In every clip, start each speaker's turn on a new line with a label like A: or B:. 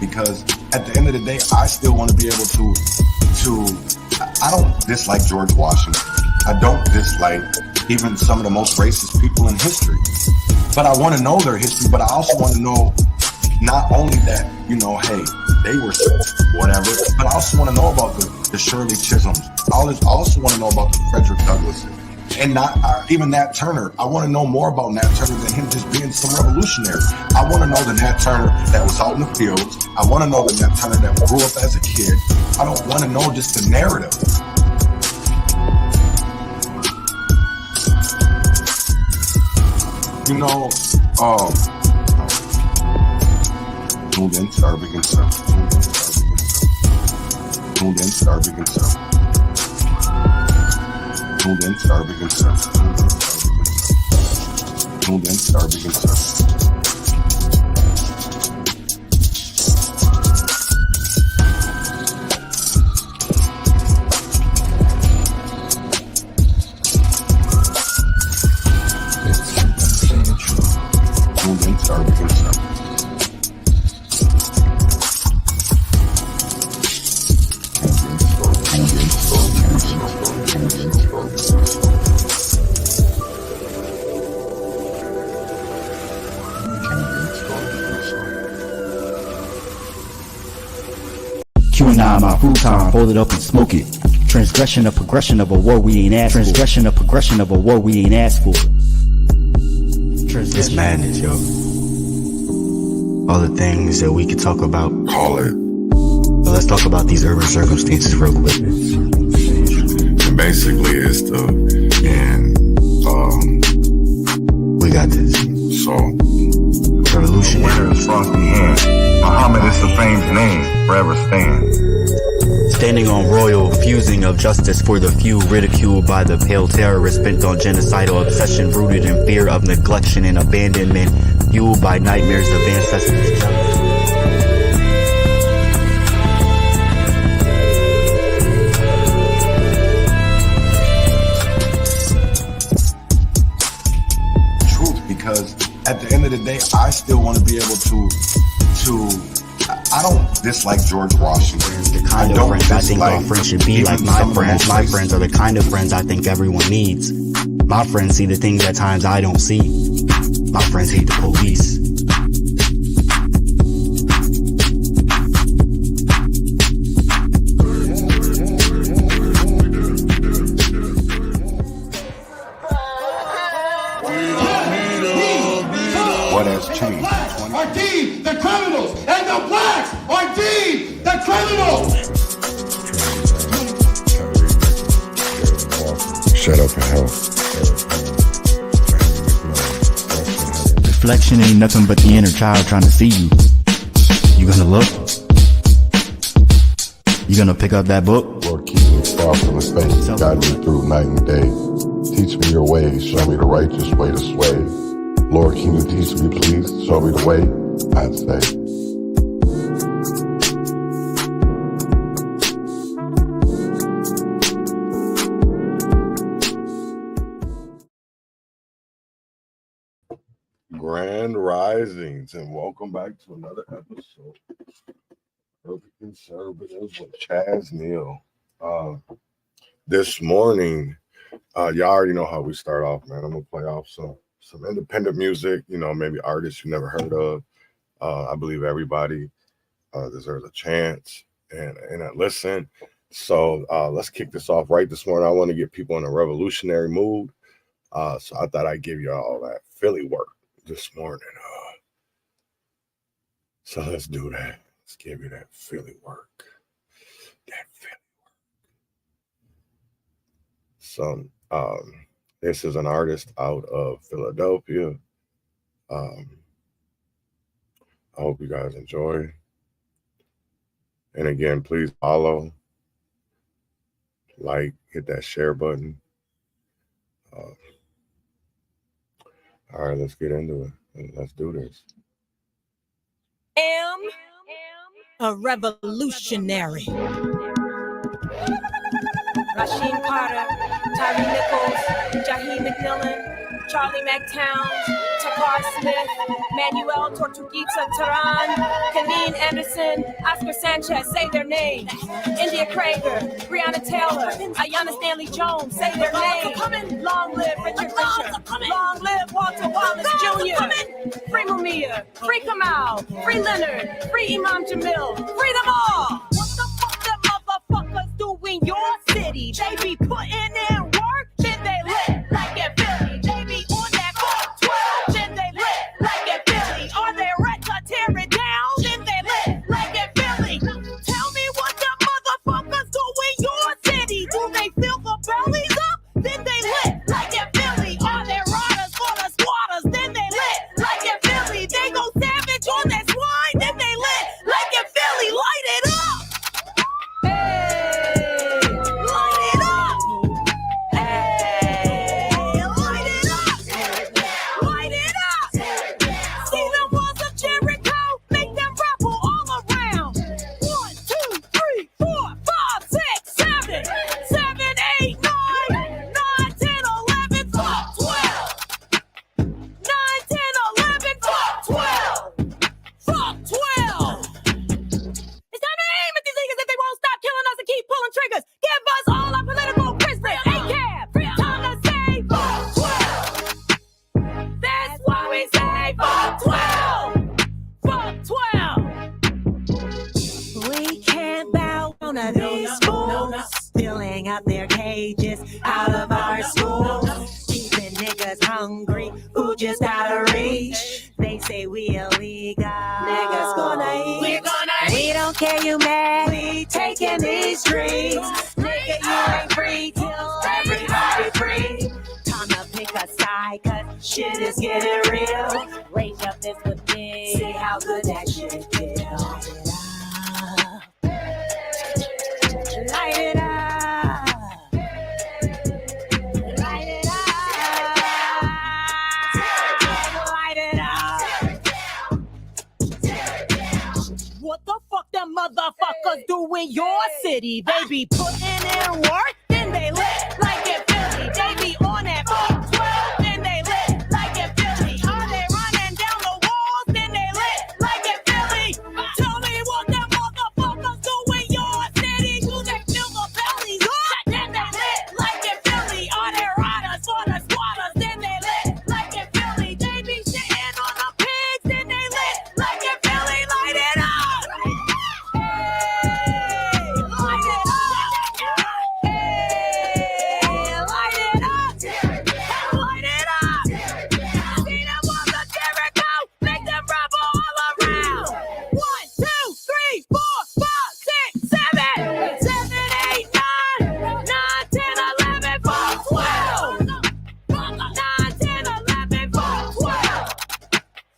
A: because at the end of the day, I still want to be able to I don't dislike George Washington. I don't dislike even some of the most racist people in history. But I want to know their history, but I also want to know not only that, you know, hey, they were whatever, but I also want to know about the Shirley Chisholms. I also want to know about the Frederick Douglasses. And not even Nat Turner. I want to know more about Nat Turner than him just being some revolutionary. I want to know the Nat Turner that was out in the fields. I want to know the Nat Turner that grew up as a kid. I don't want to know just the narrative. You know, tuned in, start begin service. Tuned in, start begin service. Tuned in, start begin service. Tuned in, start begin service. Tuned in, start begin service.
B: Q9, my full time, hold it up and smoke it. Transgression of progression of a war we ain't asked for. Transgression of progression of a war we ain't asked for.
C: It's madness, yo. All the things that we could talk about.
A: Call it.
C: But let's talk about these urban circumstances real quick.
A: And basically it's
C: we got this.
A: So
C: Revolutionary.
A: frosty hand. Muhammad is the fame's name, forever stand.
C: Standing on royal fusing of justice for the few, ridiculed by the pale terrorists bent on genocidal obsession, rooted in fear of neglection and abandonment, fueled by nightmares of ancestors.
A: Truth, because at the end of the day, I still want to be able to I don't dislike George Washington.
C: The kind of friends I think all friends should be like my friends. My friends are the kind of friends I think everyone needs. My friends see the things at times I don't see. My friends hate the police.
A: What has changed?
D: Are deemed the criminals, and the blacks are deemed the criminals.
A: Shut up and help.
B: Reflection ain't nothing but the inner child trying to see you. You gonna look? You gonna pick up that book?
E: Lord, keep me far from the faith. Guide me through night and day. Teach me your ways. Show me the righteous way to sway. Lord, can you teach me, please? Show me the way, I'd say. Grand Risings, and welcome back to another episode of Conservative with Chaz Neal. This morning, y'all already know how we start off, man. I'm gonna play off some independent music, you know, maybe artists you never heard of. I believe everybody deserves a chance and a listen. So let's kick this off right this morning. I want to get people in a revolutionary mood. So I thought I'd give you all that Philly work this morning. So let's do that. Let's give you that Philly work. That Philly work. So this is an artist out of Philadelphia. I hope you guys enjoy. And again, please follow, like, hit that share button. All right, let's get into it. Let's do this.
F: Am a revolutionary. Rasheem Carter, Tyree Nichols, Jaheim McMillan, Charlie McTown, Takar Smith, Manuel Tortuguita Taran, Kaneen Anderson, Oscar Sanchez, say their names. India Crager, Breonna Taylor, Ayanna Stanley Jones, say their names. Long live Richard Fisher, long live Walter Wallace Jr., free Mumia, free Kamal, free Leonard, free Imam Jamil, free them all. What the fuck them motherfuckers do in your city? They be putting in work, then they lit like in Philly. They be on that 412, then they lit like in Philly. Are they ready to tear it down? Then they lit like in Philly. Tell me what the motherfuckers do in your city. Do they fill the bellies up? Then they lit like in Philly. Are they riders for the squatters? Then they lit like in Philly. They go savage on that swine? Then they lit like in Philly. Light it up! Hey, light it up! Hey, light it up! Light it up! See the walls of Jericho? Make them rattle all around. 1, 2, 3, 4, 5, 6, 7, 7, 8, 9, 9, 10, 11, 12, 12. 9, 10, 11, 12, 12. Fuck 12. It's time to aim at these niggas if they won't stop killing us and keep pulling triggers. Give us all our political prisoners. ACAB, time to say fuck 12. That's why we say fuck 12. Fuck 12. We can't bow down to these fools, filling up their cages out of our schools, keeping niggas hungry who just out of reach. They say we illegal, niggas gonna eat. We're gonna eat. We don't care you mad, we taking these streets. Nigga, you ain't free till everybody free. Time to pick a side, cause shit is getting real. Rage up this with me, see how good that shit feels. Light it up. Light it up. Light it up. What the fuck them motherfuckers do in your city? They be putting in work, then they lit like in Philly. They be on that 412, then they lit like in Philly. Are they running down the walls, then they lit like in Philly? Tell me what them motherfuckers do in your city. Do they fill the bellies up? Then they lit like in Philly. Are they riders for the squatters? Then they lit like in Philly. They be sitting on the pigs, then they lit like in Philly. Light it up! Hey, light it up! Hey, light it up! Light it up! See them walls of Jericho, make them rumble all around. 1, 2, 3, 4, 5, 6, 7, 7, 8, 9, 9, 10, 11, 12, 12. 9, 10, 11, 12.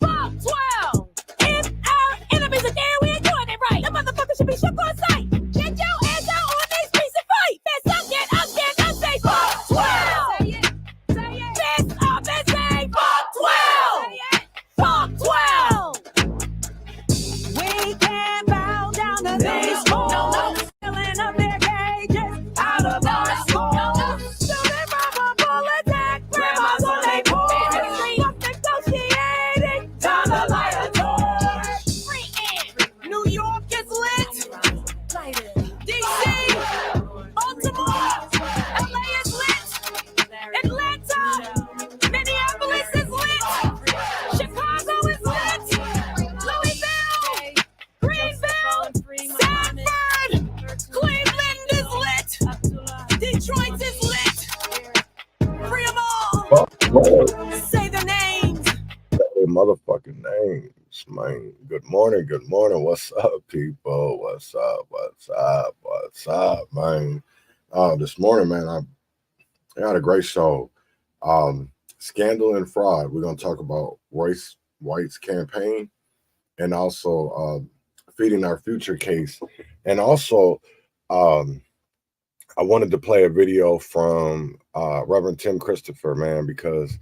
F: Fuck 12. If our enemies are there, we ain't doing it right. The motherfucker should be shook on sight. Get your ass out on these streets and fight. Fist up, get up, stand up, say fuck 12. Say it. Say it. Fist up and say fuck 12. Fuck 12. We can't bow down to these fools, filling up their cages out of our schools. So they rob a bull attack, grandmas on they porch. Fuck negotiating, time to light a torch. Free in. New York is lit. DC, Baltimore, LA is lit. Atlanta, Minneapolis is lit. Chicago is lit. Louisville, Greenville, Sanford, Cleveland is lit. Detroit is lit. Free them all. Say the names.
E: Their motherfucking names, man. Good morning, good morning. What's up, people? What's up? What's up? What's up, man? This morning, man, I had a great show. Scandal and fraud. We're gonna talk about Royce White's campaign and also feeding our future case. And also, I wanted to play a video from Reverend Tim Christopher, man, because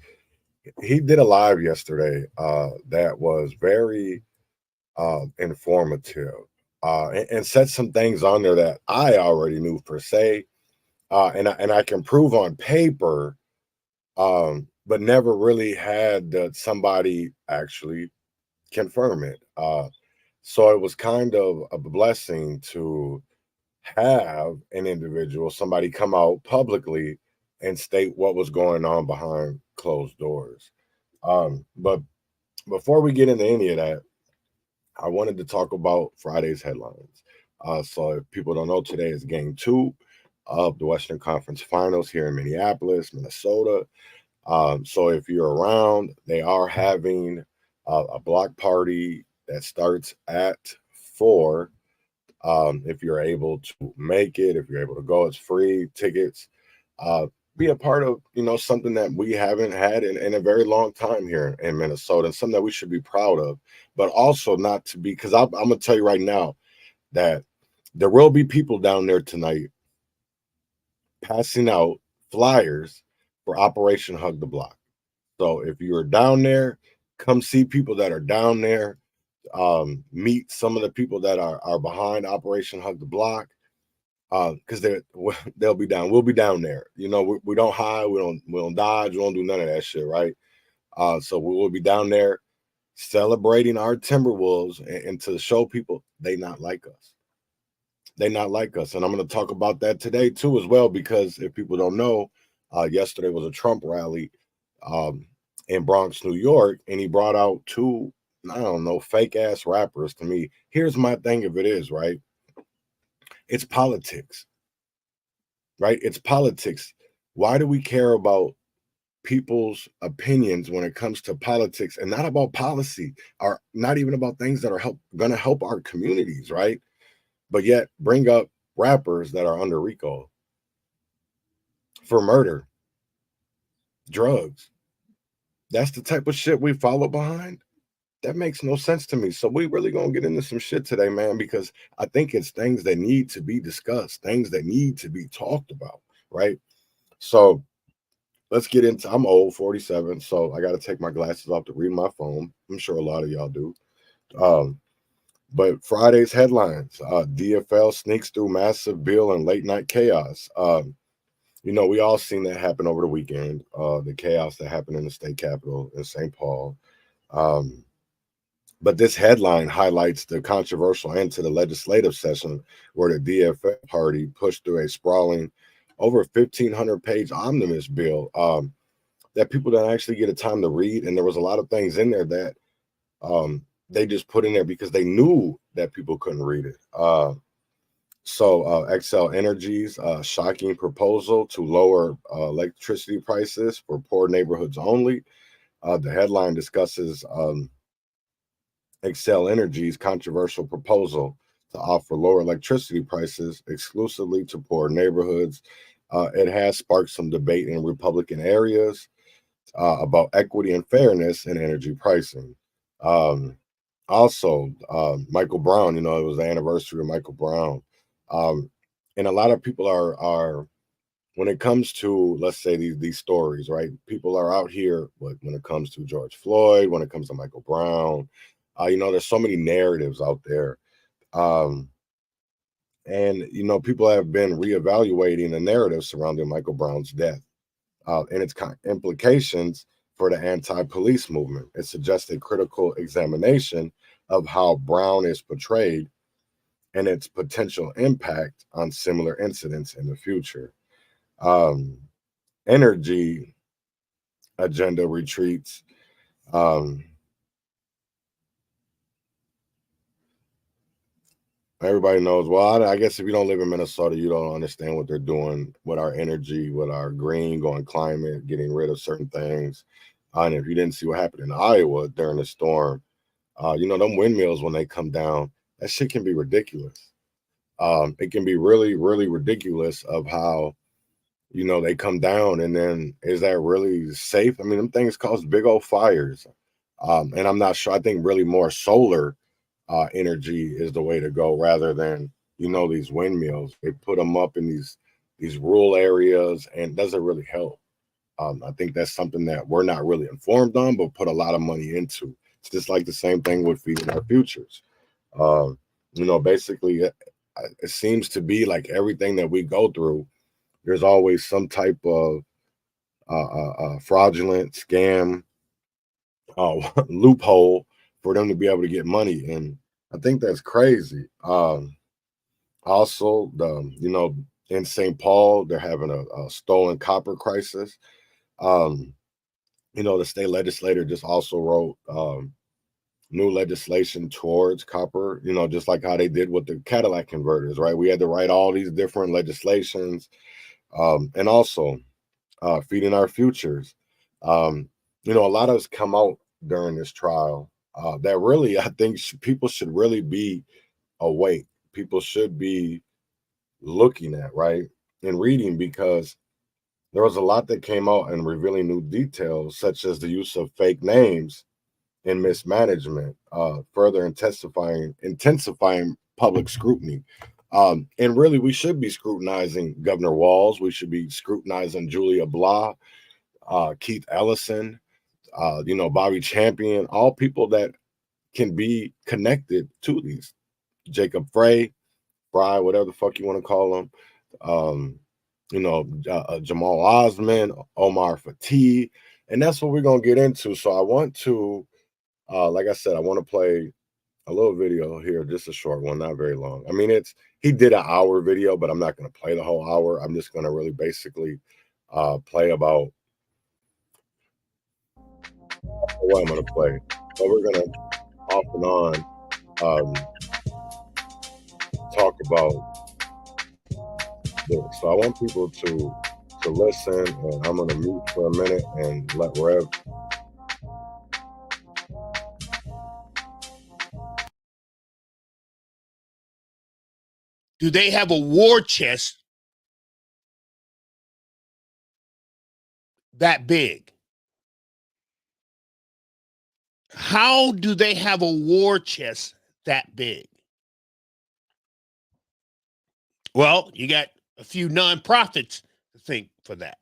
E: he did a live yesterday that was very informative and said some things on there that I already knew per se, and I can prove on paper but never really had somebody actually confirm it. So it was kind of a blessing to have an individual, somebody come out publicly and state what was going on behind closed doors. But before we get into any of that, I wanted to talk about Friday's headlines. So if people don't know, today is game 2 of the Western Conference Finals here in Minneapolis, Minnesota. So if you're around, they are having a block party that starts at 4. If you're able to make it, if you're able to go, it's free tickets. Be a part of, something that we haven't had in a very long time here in Minnesota, and something that we should be proud of, but also not to be, because I'm going to tell you right now that there will be people down there tonight passing out flyers for Operation Hug the Block. So if you're down there, come see people that are down there. Meet some of the people that are behind Operation Hug the Block, because they'll be down. We'll be down there. We don't hide, we don't dodge, we don't do none of that shit, right? So we will be down there celebrating our Timberwolves and to show people they not like us. They not like us, and I'm going to talk about that today too as well, because if people don't know, yesterday was a Trump rally in Bronx, New York, and he brought out 2, I don't know, fake ass rappers to me. Here's my thing if it is, right? It's politics, right? It's politics. Why do we care about people's opinions when it comes to politics, and not about policy, or not even about things that are going to help our communities, right? But yet bring up rappers that are under RICO for murder, drugs. That's the type of shit we follow behind. That makes no sense to me. So we really gonna get into some shit today, man, because I think it's things that need to be discussed, things that need to be talked about, right? So let's get into, I'm old, 47, so I got to take my glasses off to read my phone. I'm sure a lot of y'all do. But Friday's headlines, DFL sneaks through massive bill and late night chaos. We all seen that happen over the weekend, the chaos that happened in the state capitol in St. Paul. But this headline highlights the controversial end to the legislative session, where the DFL party pushed through a sprawling, over 1,500-page omnibus bill that people don't actually get a time to read. And there was a lot of things in there that they just put in there because they knew that people couldn't read it. So Xcel Energy's shocking proposal to lower electricity prices for poor neighborhoods only. The headline discusses Xcel Energy's controversial proposal to offer lower electricity prices exclusively to poor neighborhoods. It has sparked some debate in Republican areas about equity and fairness in energy pricing. Also, Michael Brown, it was the anniversary of Michael Brown. And a lot of people are when it comes to, let's say, these stories, right? People are out here, when it comes to George Floyd, when it comes to Michael Brown, there's so many narratives out there. And people have been reevaluating the narrative surrounding Michael Brown's death and its implications for the anti-police movement. It suggests a critical examination of how Brown is portrayed and its potential impact on similar incidents in the future. Energy agenda retreats. Everybody knows. Well, I guess if you don't live in Minnesota, you don't understand what they're doing with our energy, with our green, going climate, getting rid of certain things. And if you didn't see what happened in Iowa during the storm, them windmills, when they come down, that shit can be ridiculous. It can be really, really ridiculous of how, they come down, and then is that really safe? I mean, them things cause big old fires. And I'm not sure. I think really more solar energy is the way to go, rather than these windmills. They put them up in these rural areas, and it doesn't really help. I think that's something that we're not really informed on, but put a lot of money into. It's just like the same thing with feeding our futures. Basically, it seems to be like everything that we go through, there's always some type of fraudulent scam loophole for them to be able to get money, and I think that's crazy. Also, in St. Paul, they're having a stolen copper crisis. The state legislator just also wrote new legislation towards copper, just like how they did with the Cadillac converters, right? We had to write all these different legislations, and also feeding our futures. A lot of us come out during this trial that really, I think people should really be awake. People should be looking at, right, and reading, because there was a lot that came out and revealing new details, such as the use of fake names and mismanagement, further intensifying public scrutiny. And really, we should be scrutinizing Governor Walz. We should be scrutinizing Julia Blah, Keith Ellison, Bobby Champion, all people that can be connected to these. Jacob Fry, whatever the fuck you want to call them. Jamal Osman, Omar Fatih, and that's what we're going to get into. So I want to, like I said, I want to play a little video here, just a short one, not very long. I mean, he did an hour video, but I'm not going to play the whole hour. I'm just going to really basically play about what I'm going to play. So we're going to off and on talk about this. So I want people to listen, and I'm going to mute for a minute and let Rev.
G: Do they have a war chest that big? How do they have a war chest that big? Well, you got a few nonprofits to think for that.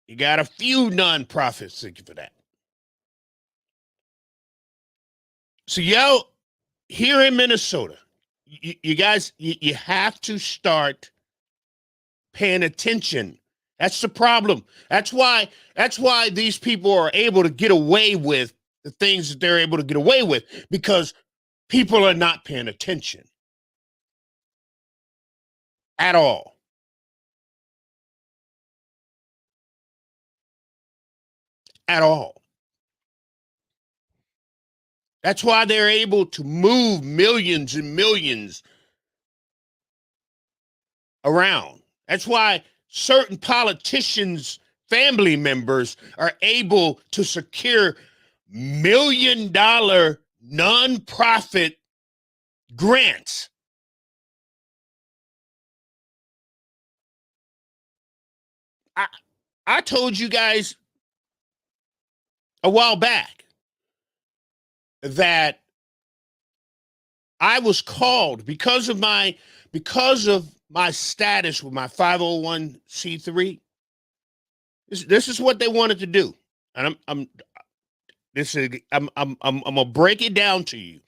G: You got a few nonprofits thinking for that. So, here in Minnesota, you guys, you have to start paying attention. That's the problem. That's why these people are able to get away with the things that they're able to get away with, because people are not paying attention at all. At all. That's why they're able to move millions and millions around. That's why certain politicians' family members are able to secure $1 million nonprofit grants. I told you guys a while back that I was called because of my status with my 501c3. This is what they wanted to do, and I'm gonna break it down to you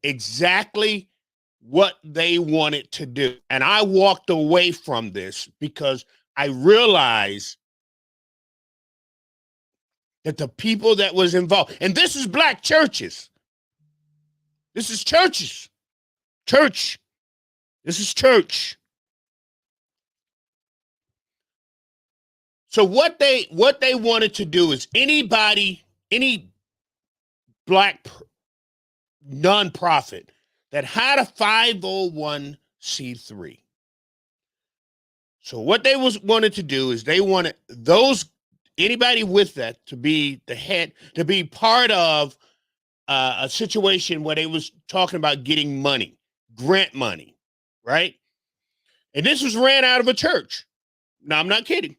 G: exactly what they wanted to do, and I walked away from this because I realized that the people that was involved, and this is black churches. This is churches. Church. This is church. So what they wanted to do is any black nonprofit that had a 501c3. So what they wanted to do is they wanted anybody with that to be the head, to be part of a situation where they was talking about getting money, grant money, right? And this was ran out of a church. No, I'm not kidding.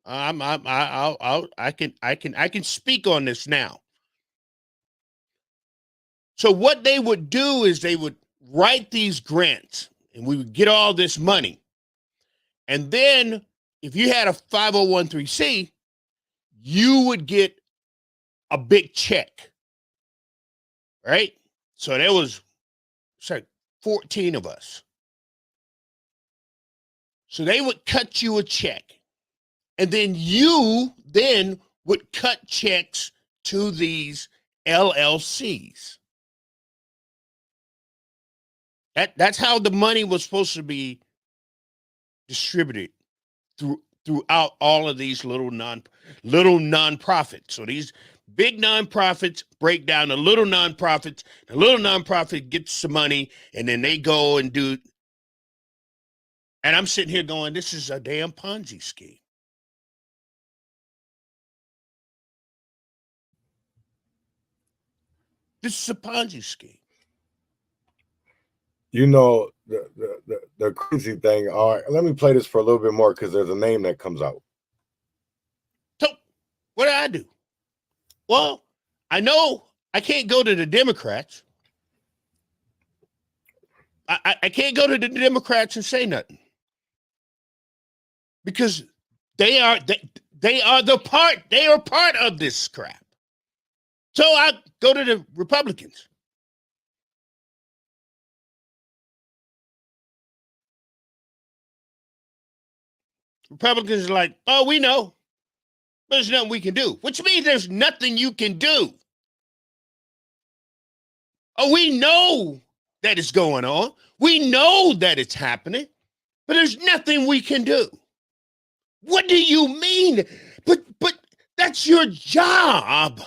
G: I can speak on this now. So what they would do is they would write these grants, and we would get all this money. And then if you had a 501c, you would get a big check, right? So there was 14 of us. So they would cut you a check. And then you then would cut checks to these LLCs. That's how the money was supposed to be distributed throughout all of these little nonprofits. So these big nonprofits break down the little nonprofits. The little nonprofit gets the money, and then they go and do. And I'm sitting here going, this is a damn Ponzi scheme. This is a Ponzi scheme.
E: You know, the crazy thing, all right, let me play this for a little bit more because there's a name that comes out.
G: So what do I do? Well, I know I can't go to the Democrats. I can't go to the Democrats and say nothing. Because they are part of this crap. So I go to the Republicans. Republicans are like, oh, we know. There's nothing we can do, which means there's nothing you can do. Oh, we know that it's going on. We know that it's happening, but there's nothing we can do. What do you mean? But that's your job.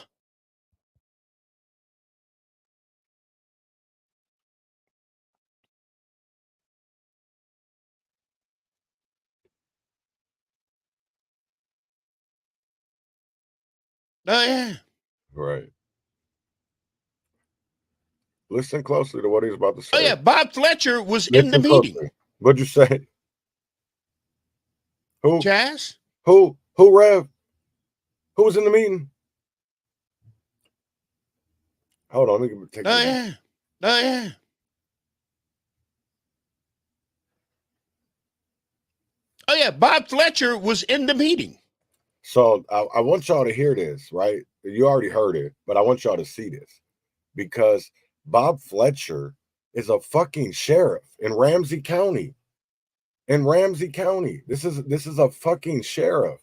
G: Oh, yeah.
E: Right. Listen closely to what he's about to say.
G: Oh, yeah. Bob Fletcher was in the meeting.
E: Closely. What'd you say? Who?
G: Chaz?
E: Who, Rev? Who was in the meeting? Hold on, let me take
G: Oh, yeah. Oh, yeah. Oh, yeah. Bob Fletcher was in the meeting.
E: So I want y'all to hear this, right? You already heard it, but I want y'all to see this because Bob Fletcher is a fucking sheriff in Ramsey County. In Ramsey County, this is a fucking sheriff,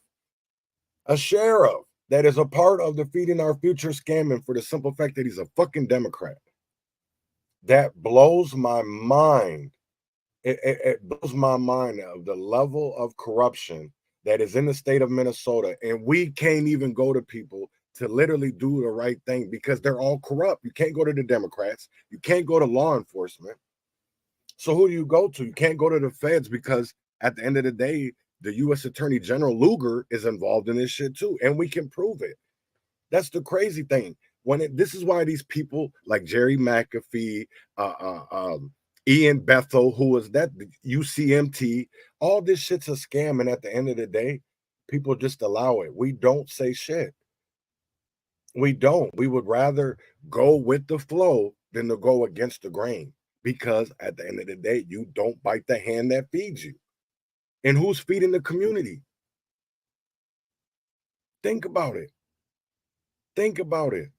E: a sheriff that is a part of the Feeding Our Future scamming for the simple fact that he's a fucking Democrat. That blows my mind. It blows my mind of the level of corruption that is in the state of Minnesota, and we can't even go to people to literally do the right thing because they're all corrupt. You can't go to the Democrats. You can't go to law enforcement. So who do you go to? You can't go to the feds because at the end of the day, the U.S. Attorney General Lugar is involved in this shit too, and we can prove it. That's the crazy thing. This is why these people like Jerry McAfee, Ian Bethel, who was that UCMT, all this shit's a scam, and at the end of the day, people just allow it. We don't say shit. We don't. We would rather go with the flow than to go against the grain, because at the end of the day, you don't bite the hand that feeds you. And who's feeding the community? Think about it. Think about it.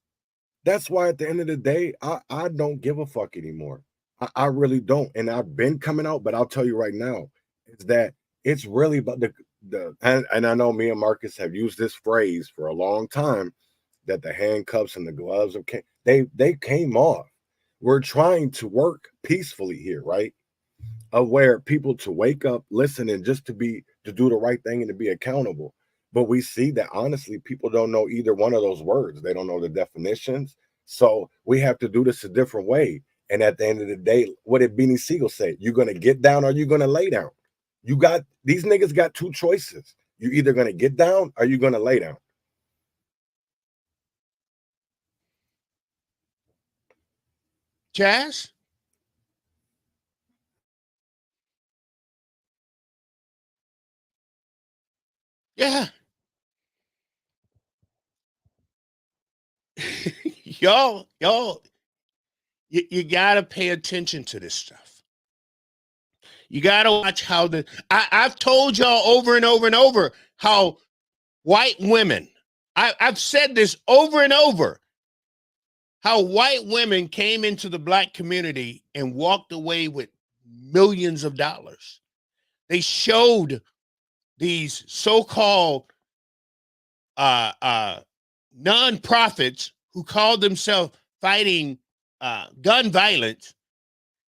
E: That's why at the end of the day, I don't give a fuck anymore. I really don't. And I've been coming out, but I'll tell you right now, is that it's really about and I know me and Marcus have used this phrase for a long time, that the handcuffs and the gloves they came off. We're trying to work peacefully here, right? Aware people to wake up, listen, and just to do the right thing and to be accountable. But we see that honestly, people don't know either one of those words. They don't know the definitions. So we have to do this a different way. And at the end of the day, what did Beanie Siegel say? You're going to get down or you're going to lay down. These niggas got two choices. You're either going to get down or you're going to lay down.
G: Chaz? Yeah. y'all, you got to pay attention to this stuff. You got to watch how I've told y'all over and over and over how white women, I've said this over and over, how white women came into the black community and walked away with millions of dollars. They showed these so-called nonprofits who call themselves fighting gun violence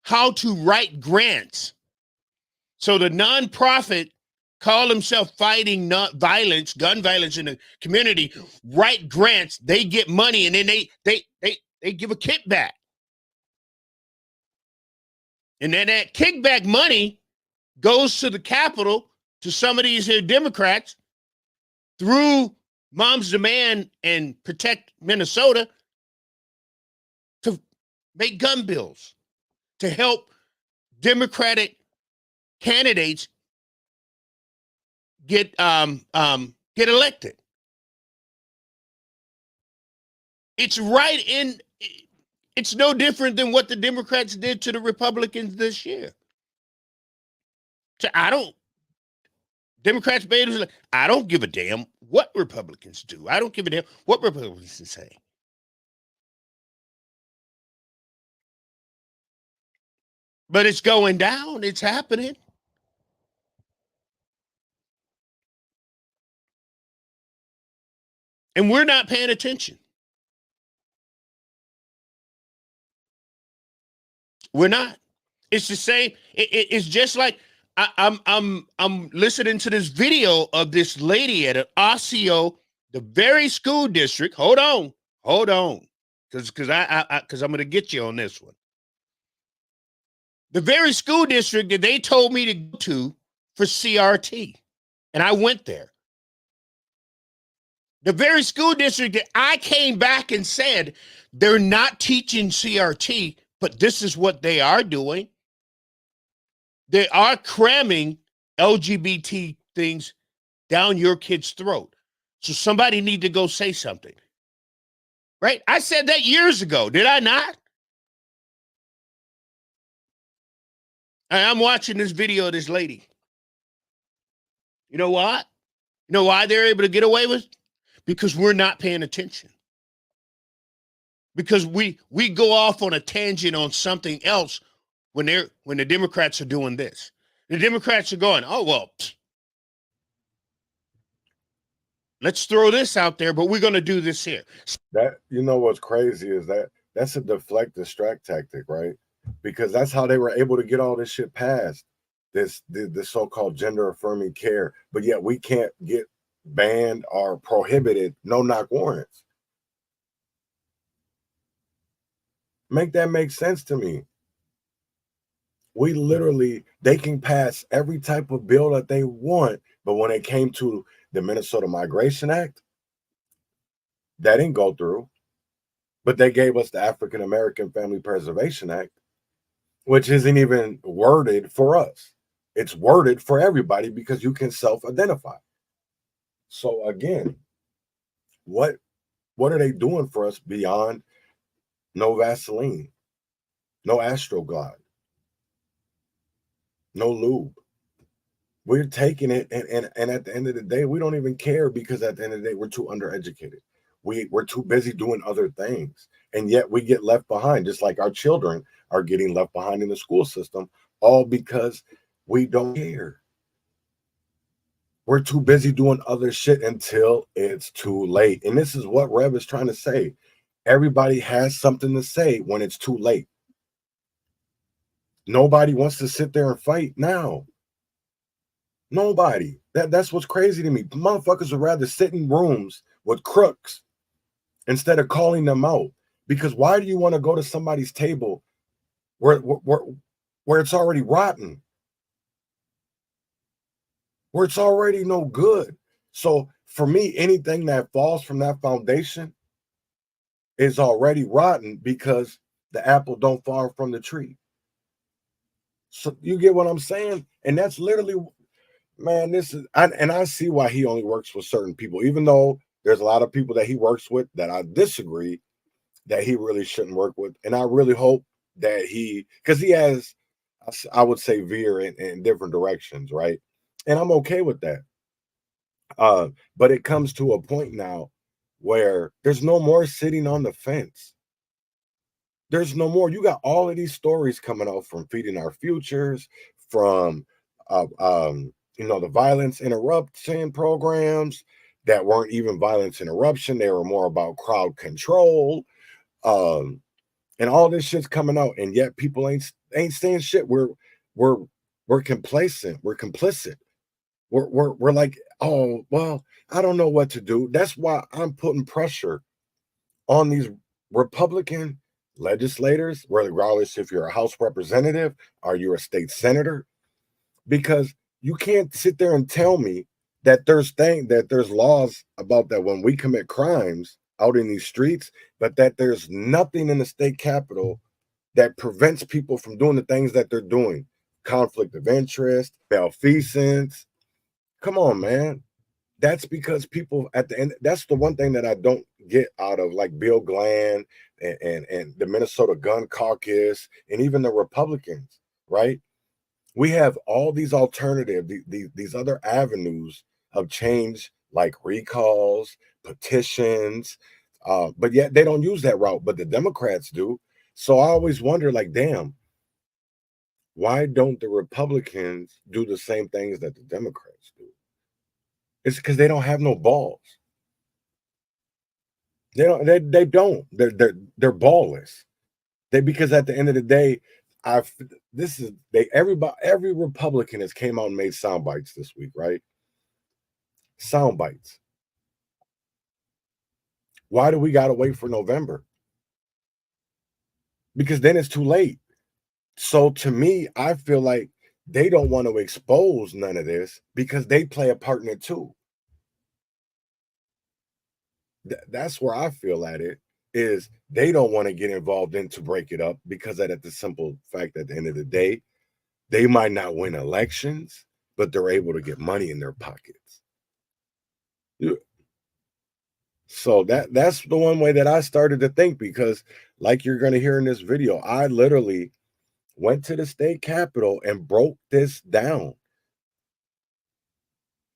G: how to write grants. So the nonprofit call themselves fighting gun violence in the community, write grants, they get money, and then they give a kickback. And then that kickback money goes to the Capitol, to some of these here Democrats, through Moms Demand and Protect Minnesota, to make gun bills, to help Democratic candidates get elected. It's right in. It's no different than what the Democrats did to the Republicans this year. So Democrats made it. I don't give a damn what Republicans do. I don't give a damn what Republicans say. But it's going down. It's happening. And we're not paying attention. We're not. It's the same. It's just like I'm listening to this video of this lady at an Osseo, the very school district. Hold on, because I'm gonna get you on this one. The very school district that they told me to go to for CRT, and I went there. The very school district that I came back and said they're not teaching CRT, but this is what they are doing. They are cramming LGBT things down your kid's throat. So somebody need to go say something. Right? I said that years ago, did I not? And I'm watching this video of this lady. You know what? You know why they're able to get away with it? Because we're not paying attention. Because we go off on a tangent on something else when the Democrats are doing this. The Democrats are going, oh, well, let's throw this out there, but we're going to do this here.
E: That, you know what's crazy is that's a deflect, distract tactic, right? Because that's how they were able to get all this shit passed, this so-called gender affirming care, but yet we can't get banned or prohibited no-knock warrants. Make that make sense to me. We literally, they can pass every type of bill that they want, but when it came to the Minnesota Migration Act, that didn't go through. But they gave us the African American Family Preservation Act, which isn't even worded for us. It's worded for everybody because you can self-identify. So again, what are they doing for us beyond no Vaseline, no Astroglide, no lube? We're taking it, and at the end of the day, we don't even care, because at the end of the day, we're too undereducated. We're too busy doing other things, and yet we get left behind, just like our children are getting left behind in the school system, all because we don't care. We're too busy doing other shit until it's too late. And this is what Rev is trying to say. Everybody has something to say when it's too late. Nobody wants to sit there and fight now. Nobody. That's what's crazy to me. Motherfuckers would rather sit in rooms with crooks instead of calling them out. Because why do you want to go to somebody's table where it's already rotten? Where it's already no good. So for me, anything that falls from that foundation is already rotten, because the apple don't fall from the tree. So you get what I'm saying? And that's literally, man, I see why he only works with certain people, even though there's a lot of people that he works with that I disagree that he really shouldn't work with. And I really hope that because he has, I would say, veer in different directions, right? And I'm okay with that. But it comes to a point now where there's no more sitting on the fence. There's no more. You got all of these stories coming out from Feeding Our Futures, from the violence interruption programs that weren't even violence interruption. They were more about crowd control. And all this shit's coming out, and yet people ain't saying shit. We're complacent. We're complicit. We're like, oh well, I don't know what to do. That's why I'm putting pressure on these Republican legislators, regardless if you're a House representative or you're a state senator, because you can't sit there and tell me that there's laws about that when we commit crimes out in these streets, but that there's nothing in the state capitol that prevents people from doing the things that they're doing. Conflict of interest, malfeasance. Come on, man. That's because people at the end, that's the one thing that I don't get out of like Bill Glenn and the Minnesota Gun Caucus and even the Republicans, right? We have all these alternative, these other avenues of change, like recalls, petitions, but yet they don't use that route, but the Democrats do. So I always wonder, like, damn, why don't the Republicans do the same things that the Democrats do? It's because they don't have no balls. They don't. They're ballless. Because at the end of the day, every Republican has came out and made sound bites this week, right? Sound bites. Why do we gotta wait for November? Because then it's too late. So to me, I feel like they don't want to expose none of this because they play a part in it too. That's where I feel at it is they don't want to get involved in to break it up because of the simple fact that at the end of the day, they might not win elections, but they're able to get money in their pockets. So that's the one way that I started to think, because like you're going to hear in this video, I literally went to the state capitol and broke this down.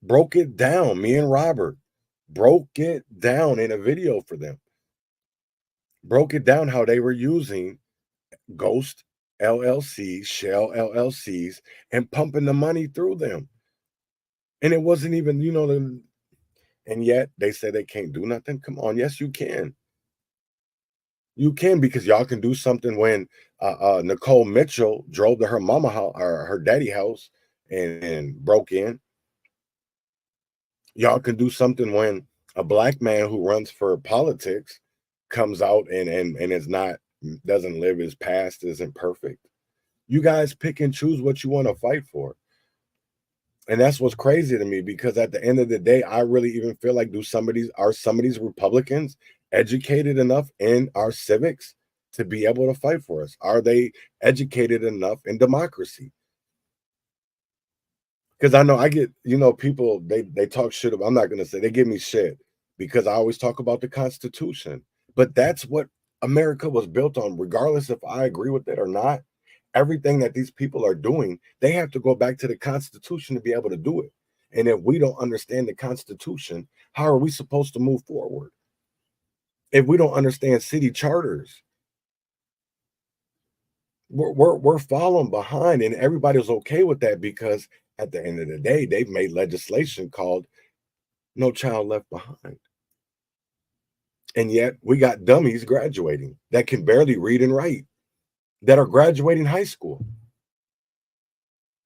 E: Broke it down. Me and Robert broke it down in a video for them. Broke it down how they were using ghost LLCs, shell LLCs, and pumping the money through them. And it wasn't even, and yet they say they can't do nothing. Come on. Yes, you can. You can, because y'all can do something when Nicole Mitchell drove to her mama house or her daddy house and broke in. Y'all can do something when a black man who runs for politics comes out and is not, doesn't live his past, isn't perfect. You guys pick and choose what you want to fight for. And that's what's crazy to me, because at the end of the day, I really even feel like are some of these Republicans educated enough in our civics to be able to fight for us? Are they educated enough in democracy? Because I know I get, people, they talk shit about, I'm not going to say, they give me shit because I always talk about the Constitution. But that's what America was built on, regardless if I agree with it or not. Everything that these people are doing, they have to go back to the Constitution to be able to do it. And if we don't understand the Constitution, how are we supposed to move forward? If we don't understand city charters, we're following behind, and everybody's okay with that, because at the end of the day, they've made legislation called No Child Left Behind. And yet we got dummies graduating that can barely read and write, that are graduating high school,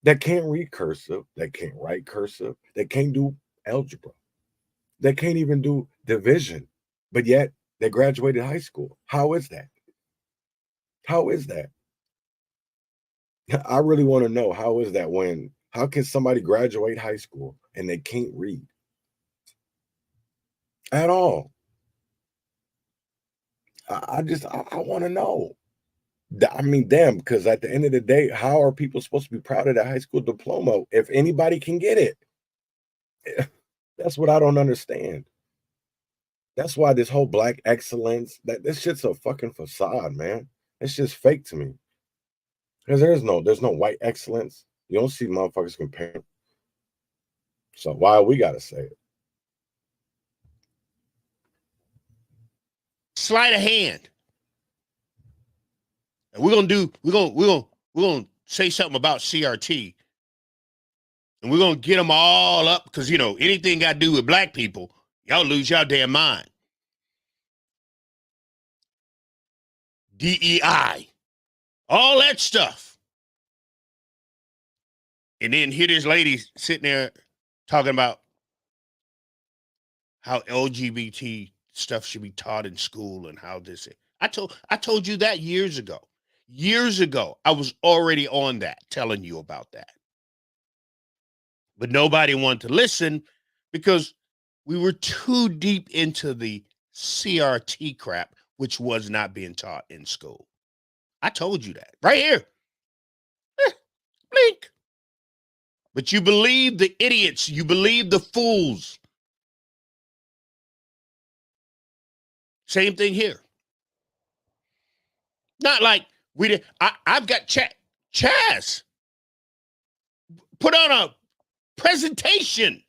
E: that can't read cursive, that can't write cursive, that can't do algebra, that can't even do division, but yet they graduated high school. How is that? How is that? I really want to know, how is that? How can somebody graduate high school and they can't read at all? I want to know. I mean, damn, because at the end of the day, how are people supposed to be proud of that high school diploma if anybody can get it? That's what I don't understand. That's why this whole black excellence, this shit's a fucking facade, man. It's just fake to me. Because there's no white excellence. You don't see motherfuckers comparing. So why we gotta say it?
G: Sleight of hand. And we're gonna say something about CRT And we're going to get them all up because, you know, anything got to do with black people, y'all lose y'all damn mind. DEI, all that stuff. And then here this lady sitting there talking about how LGBT stuff should be taught in school and how this is. I told you that years ago. Years ago, I was already on that, telling you about that. But nobody wanted to listen because we were too deep into the CRT crap, which was not being taught in school. I told you that right here. Blink. But you believe the idiots. You believe the fools. Same thing here. Not like we did. I've got Chaz put on a presentation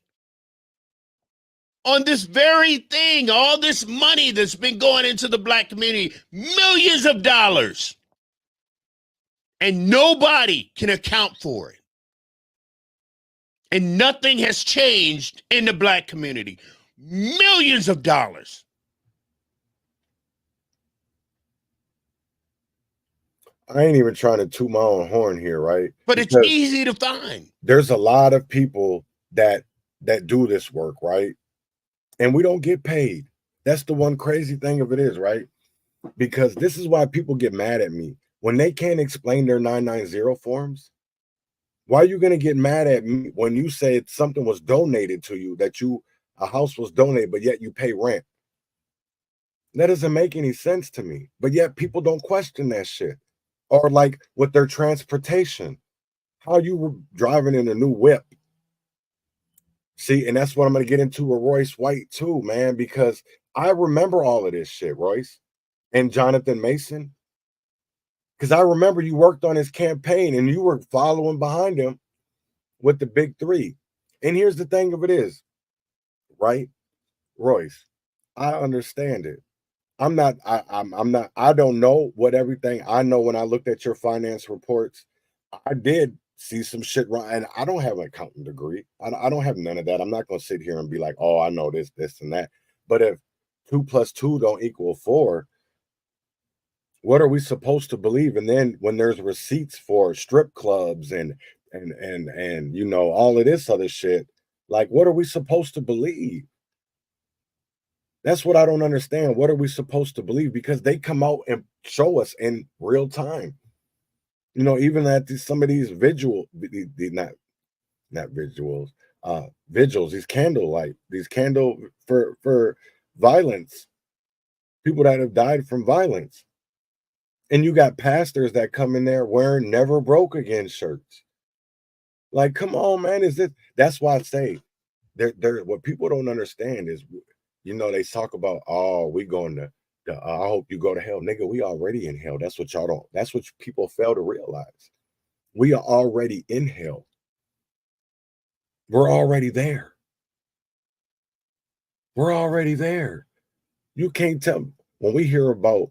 G: on this very thing, all this money that's been going into the black community, millions of dollars, and nobody can account for it. And nothing has changed in the black community. Millions of dollars.
E: I ain't even trying to toot my own horn here, right?
G: But
E: because
G: it's easy to find.
E: There's a lot of people that do this work, right? And we don't get paid. That's the one crazy thing of it is, right? Because this is why people get mad at me. When they can't explain their 990 forms, why are you going to get mad at me when you say something was donated to you, that a house was donated, but yet you pay rent? That doesn't make any sense to me. But yet people don't question that shit. Or like with their transportation, how you were driving in a new whip. See, and that's what I'm going to get into with Royce White too, man, because I remember all of this shit, Royce and Jonathan Mason. Because I remember you worked on his campaign and you were following behind him with the big three. And here's the thing of it is, right, Royce, I understand it. I'm not, I don't know what everything I know. When I looked at your finance reports, I did see some shit wrong, and I don't have an accounting degree. I don't have none of that. I'm not going to sit here and be like, oh, I know this, and that. But if 2 + 2 don't equal 4, what are we supposed to believe? And then when there's receipts for strip clubs and you know, all of this other shit, like, what are we supposed to believe? That's what I don't understand. What are we supposed to believe? Because they come out and show us in real time. You know, even at some of these vigils, these candlelight, these candle for violence, people that have died from violence. And you got pastors that come in there wearing never broke again shirts. Like, come on, man. That's why I say they're what people don't understand is, you know, they talk about, oh, we going to I hope you go to hell. Nigga, we already in hell. That's what y'all don't. That's what people fail to realize. We are already in hell. We're already there. We're already there. You can't tell me. When we hear about,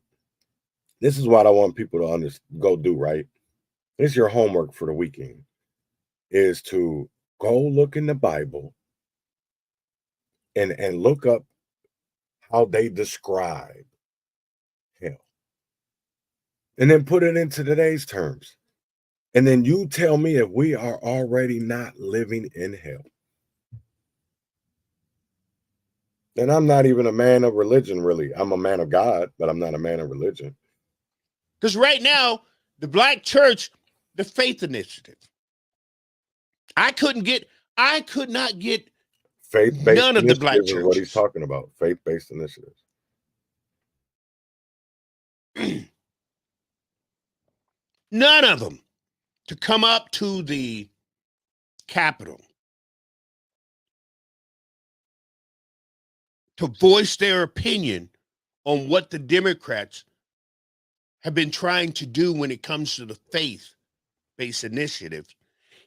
E: this is what I want people to go do, right? This is your homework for the weekend, is to go look in the Bible and look up how they describe hell. And then put it into today's terms. And then you tell me if we are already not living in hell. And I'm not even a man of religion, really. I'm a man of God, but I'm not a man of religion.
G: Because right now, the black church, the faith initiative, I could not get
E: faith-based
G: none of the black churches.
E: Is what he's talking about. Faith-based initiatives.
G: None of them to come up to the Capitol to voice their opinion on what the Democrats have been trying to do when it comes to the faith-based initiative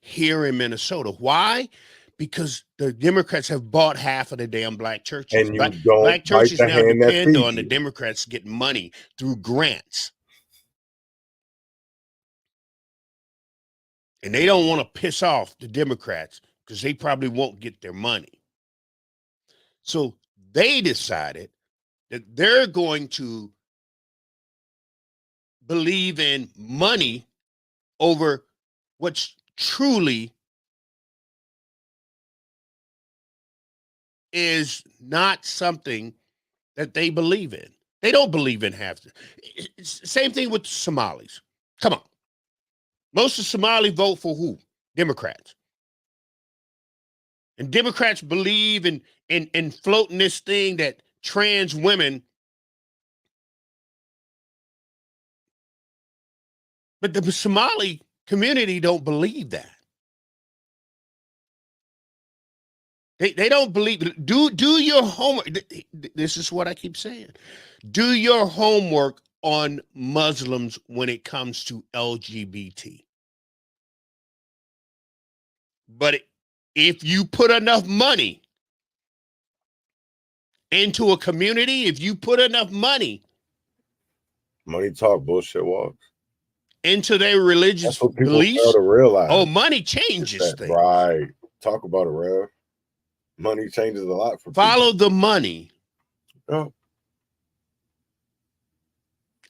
G: here in Minnesota. Why? Because the Democrats have bought half of the damn black churches.
E: And black
G: churches now depend on the Democrats getting money through grants. And they don't want to piss off the Democrats because they probably won't get their money. So they decided that they're going to believe in money over what's truly is not something that they believe in. They don't believe in half. Same thing with the Somalis. Come on. Most of Somali vote for who? Democrats. And Democrats believe in floating this thing that trans women, but the Somali community don't believe that. They don't believe. Do your homework. This is what I keep saying. Do your homework on Muslims when it comes to LGBT. But if you put enough money into a community, if you put enough money
E: talk, bullshit walks.
G: Into their religious beliefs,
E: fail to realize.
G: Oh, money changes things.
E: Right. Talk about it, Rev. Money changes a lot for
G: Follow the money.
E: Oh.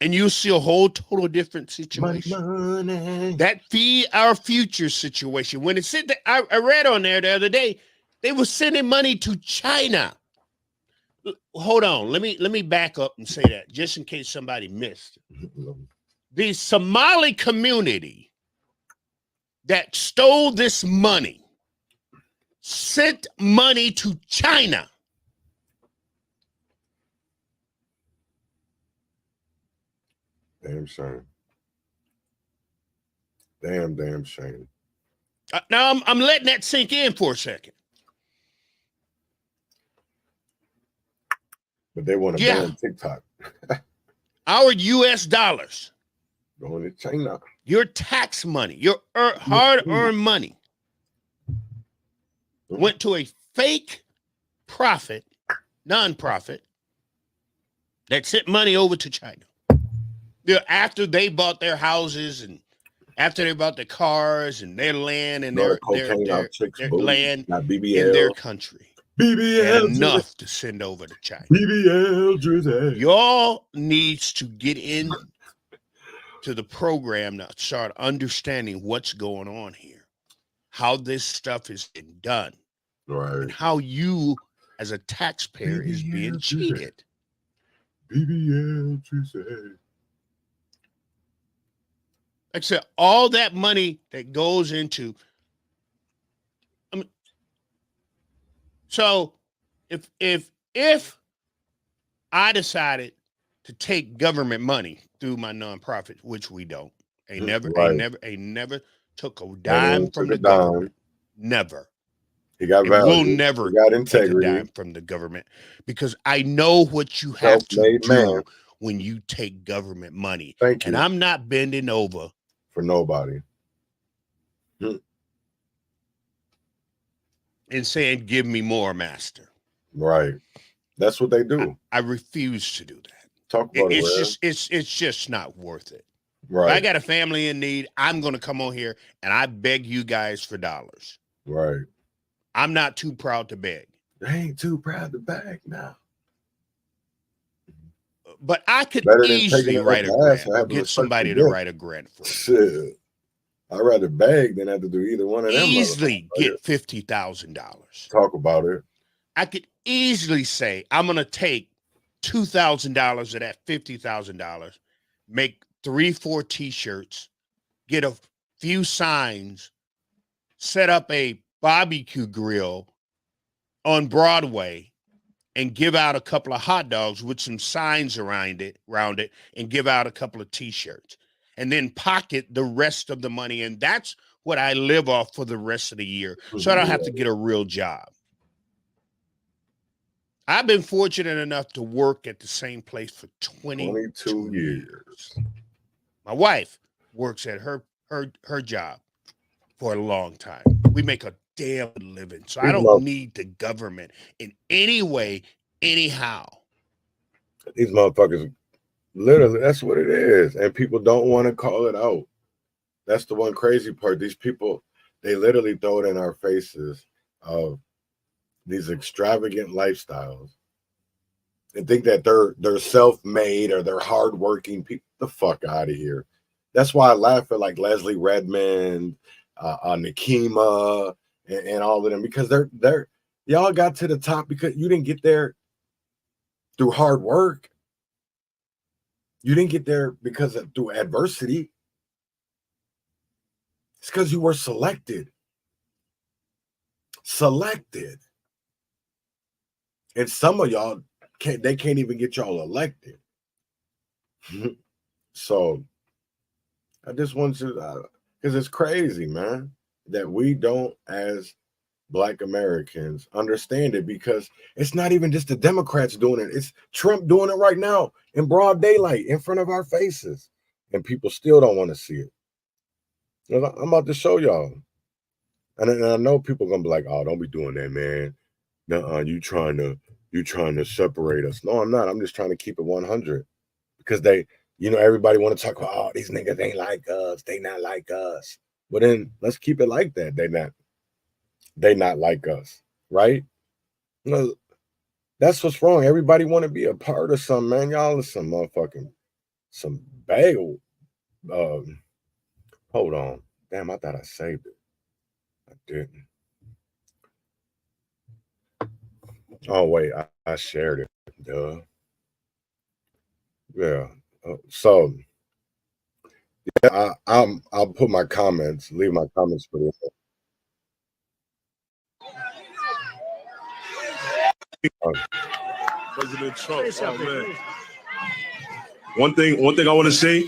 G: And you'll see a whole total different situation.
E: Money.
G: That feed our future situation. When it said that, I read on there the other day, they were sending money to China. Hold on, let me back up and say that just in case somebody missed. The Somali community that stole this money sent money to China.
E: Damn shame. Damn shame.
G: Now I'm letting that sink in for a second.
E: But they want to ban TikTok.
G: Our U.S. dollars.
E: Going to China.
G: Your tax money, your hard-earned money went to a fake profit, nonprofit, that sent money over to China. After they bought their houses and after they bought their cars and their land and their land in their country. BBL enough to send over to China.
E: BBL
G: Y'all needs to get in to the program to start understanding what's going on here, how this stuff is done,
E: right,
G: and how you as a taxpayer is being cheated.
E: BBL.
G: Like I said, all that money that goes into. So if I decided to take government money through my nonprofit, which we don't, ain't never took a dime from the government. Never.
E: He got value.
G: We'll never
E: got integrity.
G: Take a dime from the government because I know what you have to do when you take government money.
E: Thank you.
G: And I'm not bending over
E: for nobody.
G: And saying, give me more, master.
E: Right. That's what they do.
G: I refuse to do that.
E: Talk about
G: it's just not worth it.
E: Right.
G: If I got a family in need, I'm going to come on here and I beg you guys for dollars.
E: Right.
G: I'm not too proud to beg.
E: I ain't too proud to beg now.
G: But I could easily write a grant or get somebody to write a grant for it.
E: Shit. I'd rather beg than have to do either one of them.
G: Easily get $50,000.
E: Talk about it.
G: I could easily say, I'm going to take $2,000 of that $50,000, make 3-4 t-shirts, get a few signs, set up a barbecue grill on Broadway, and give out a couple of hot dogs with some signs around it, and give out a couple of t-shirts, and then pocket the rest of the money. And that's what I live off for the rest of the year. So I don't have to get a real job. I've been fortunate enough to work at the same place for 22 years. My wife works at her job for a long time. We make a damn living. So I don't need the government in any way, anyhow.
E: These motherfuckers, literally, that's what it is. And people don't want to call it out. That's the one crazy part. These people, They literally throw it in our faces of these extravagant lifestyles and think that they're self-made or they're hardworking people. The fuck out of here. That's why I laugh at like Leslie Redmond, Nikema, and all of them, because they're y'all got to the top because you didn't get there through hard work. You didn't get there because of through adversity. It's because you were selected. Selected. And some of y'all can't even get y'all elected. So I just want to, because it's crazy, man, that we don't, as Black Americans, understand it, because it's not even just the Democrats doing it. It's Trump doing it right now in broad daylight in front of our faces. And people still don't want to see it. I'm about to show y'all. And I know people are going to be like, oh, don't be doing that, man. Nuh-uh, you trying to separate us. No, I'm not. I'm just trying to keep it 100. Because everybody want to talk about, oh, these niggas ain't like us. They not like us. But then let's keep it like that. They not like us, right? No, that's what's wrong. Everybody want to be a part of something, man. Y'all is some motherfucking, some bagel. Hold on. Damn, I thought I saved it. I didn't. Oh, wait, I shared it. Duh. Yeah. So, yeah, I'll put my comments, leave my comments for this.
H: President Trump. Oh, man. One thing I want to say.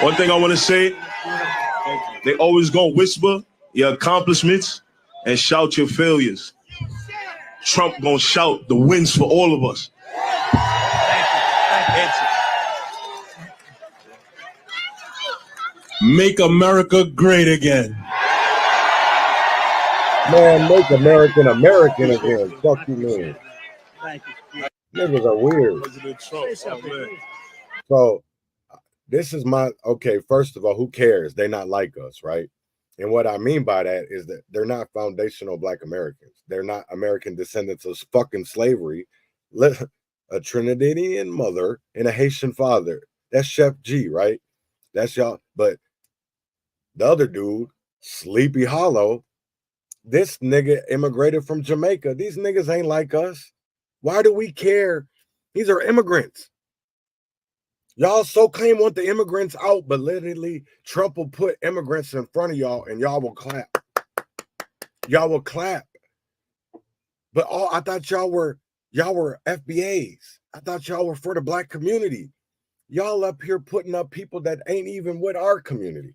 H: One thing I want to say. They always gonna whisper your accomplishments and shout your failures. Trump gonna shout the wins for all of us. Make America great again.
E: Man, make American again. Fuck you, man.
I: Thank you.
E: Niggas are weird.
H: President Trump. Oh, man.
E: So this is okay, first of all, who cares? They're not like us, right? And what I mean by that is that they're not foundational Black Americans. They're not American descendants of fucking slavery. A Trinidadian mother and a Haitian father. That's Chef G, right? That's y'all. But the other dude, Sleepy Hollow, this nigga immigrated from Jamaica. These niggas ain't like us. Why do we care? These are immigrants. Y'all so claim want the immigrants out, but literally Trump will put immigrants in front of y'all and y'all will clap. Y'all will clap. But I thought y'all were FBAs. I thought y'all were for the Black community. Y'all up here putting up people that ain't even with our community.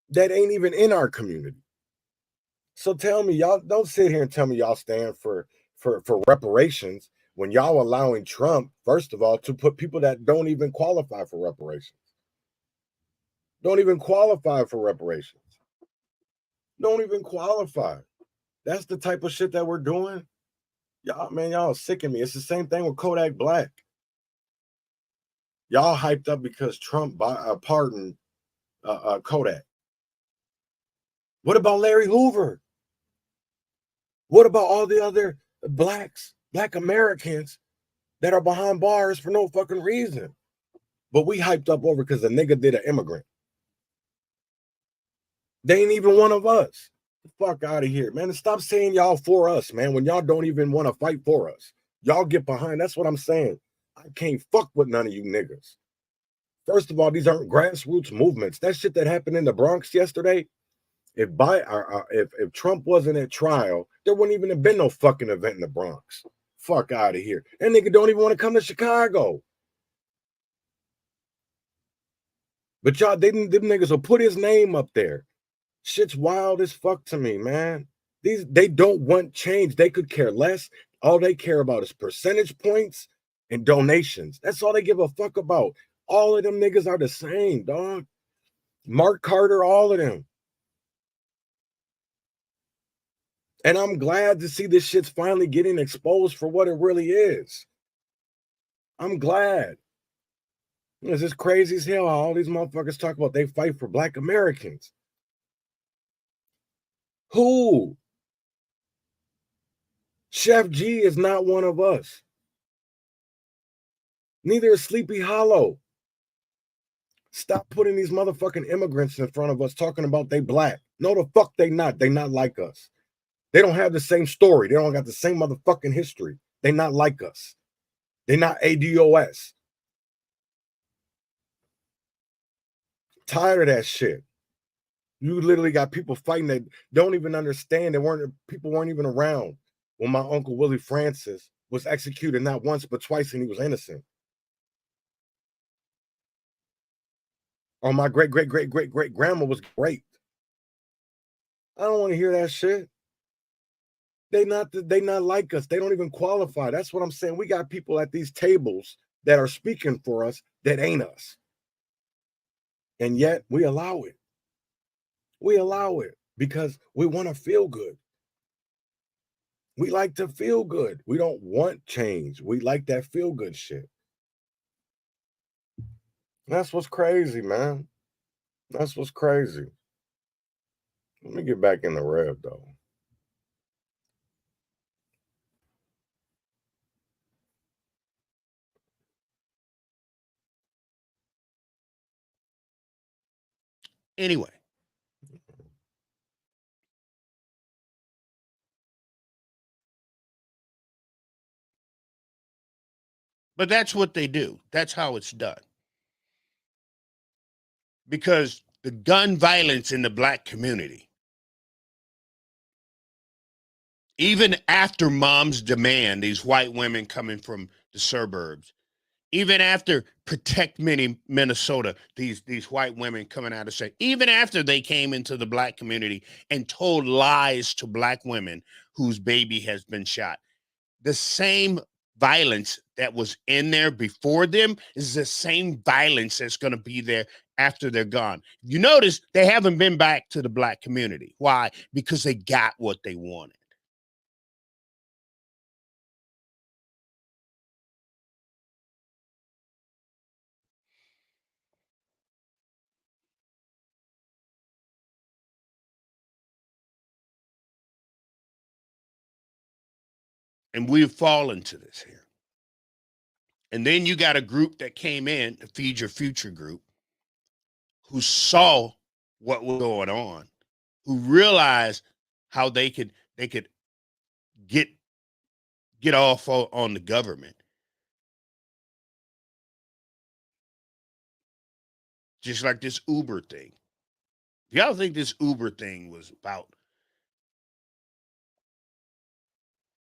E: That ain't even in our community. So tell me, y'all don't sit here and tell me y'all stand for reparations when y'all allowing Trump, first of all, to put people that don't even qualify for reparations. Don't even qualify for reparations. Don't even qualify. That's the type of shit that we're doing. Y'all, man, y'all sick me. It's the same thing with Kodak Black. Y'all hyped up because Trump pardoned Kodak. What about Larry Hoover? What about all the other Black Americans that are behind bars for no fucking reason? But we hyped up over because the nigga did an immigrant. They ain't even one of us. The fuck out of here, man. And stop saying y'all for us, man, when y'all don't even want to fight for us. Y'all get behind. That's what I'm saying. I can't fuck with none of you niggas. First of all, these aren't grassroots movements. That shit that happened in the Bronx yesterday, if Trump wasn't at trial, there wouldn't even have been no fucking event in the Bronx. Fuck out of here. That nigga don't even want to come to Chicago. But y'all, them niggas will put his name up there. Shit's wild as fuck to me, man. They don't want change. They could care less. All they care about is percentage points and donations. That's all they give a fuck about. All of them niggas are the same, dog. Mark Carter, all of them. And I'm glad to see this shit's finally getting exposed for what it really is. I'm glad. It's just crazy as hell how all these motherfuckers talk about they fight for Black Americans. Who? Chef G is not one of us. Neither is Sleepy Hollow. Stop putting these motherfucking immigrants in front of us talking about they Black. No, the fuck they not. They not like us. They don't have the same story. They don't got the same motherfucking history. They not like us. They not ADOS. Tired of that shit. You literally got people fighting that don't even understand. People weren't even around when my uncle Willie Francis was executed not once but twice and he was innocent. Or my great-great-great-great-great-grandma was raped. I don't want to hear that shit. They not like us. They don't even qualify. That's what I'm saying. We got people at these tables that are speaking for us that ain't us. And yet we allow it. We allow it because we want to feel good. We like to feel good. We don't want change. We like that feel good shit. That's what's crazy, man. That's what's crazy. Let me get back in the rev, though.
G: Anyway. But that's what they do. That's how it's done. Because the gun violence in the Black community, even after Mom's Demand, these white women coming from the suburbs, even after Protect Minnesota, these white women coming out and say, even after they came into the Black community and told lies to Black women whose baby has been shot, the same violence that was in there before them is the same violence that's going to be there after they're gone. You notice they haven't been back to the Black community. Why? Because they got what they wanted. And we've fallen to this here. And then you got a group that came in, the Feed Your Future group, who saw what was going on, who realized how they could get off on the government. Just like this Uber thing. Y'all think this Uber thing was about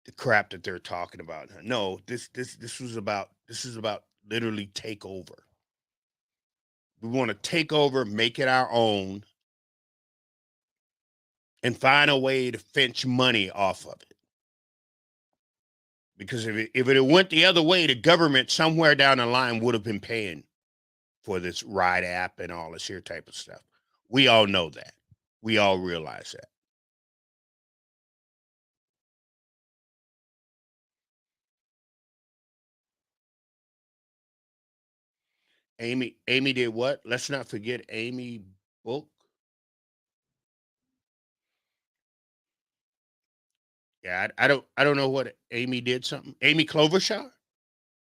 G: the crap that they're talking about? No, this is about literally take over. We want to take over, make it our own, and find a way to fetch money off of it. Because if it went the other way, the government somewhere down the line would have been paying for this ride app and all this here type of stuff. We all know that. We all realize that. Amy did what? Let's not forget Amy Book. Yeah, I don't know what Amy did something. Amy Klobuchar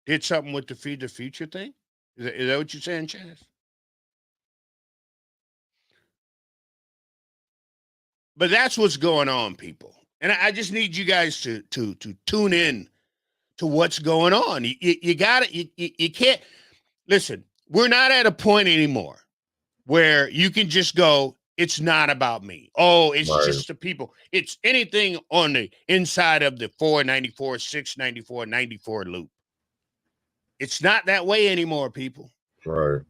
G: did something with the Feed the Future thing. Is that what you're saying, Chaz? But that's what's going on, people. And I just need you guys to tune in to what's going on. You got it. You can't listen. We're not at a point anymore where you can just go, it's not about me. Oh, it's
E: Right.
G: just the people. It's anything on the inside of the 494, 694, 94 loop. It's not that way anymore, people.
E: Right.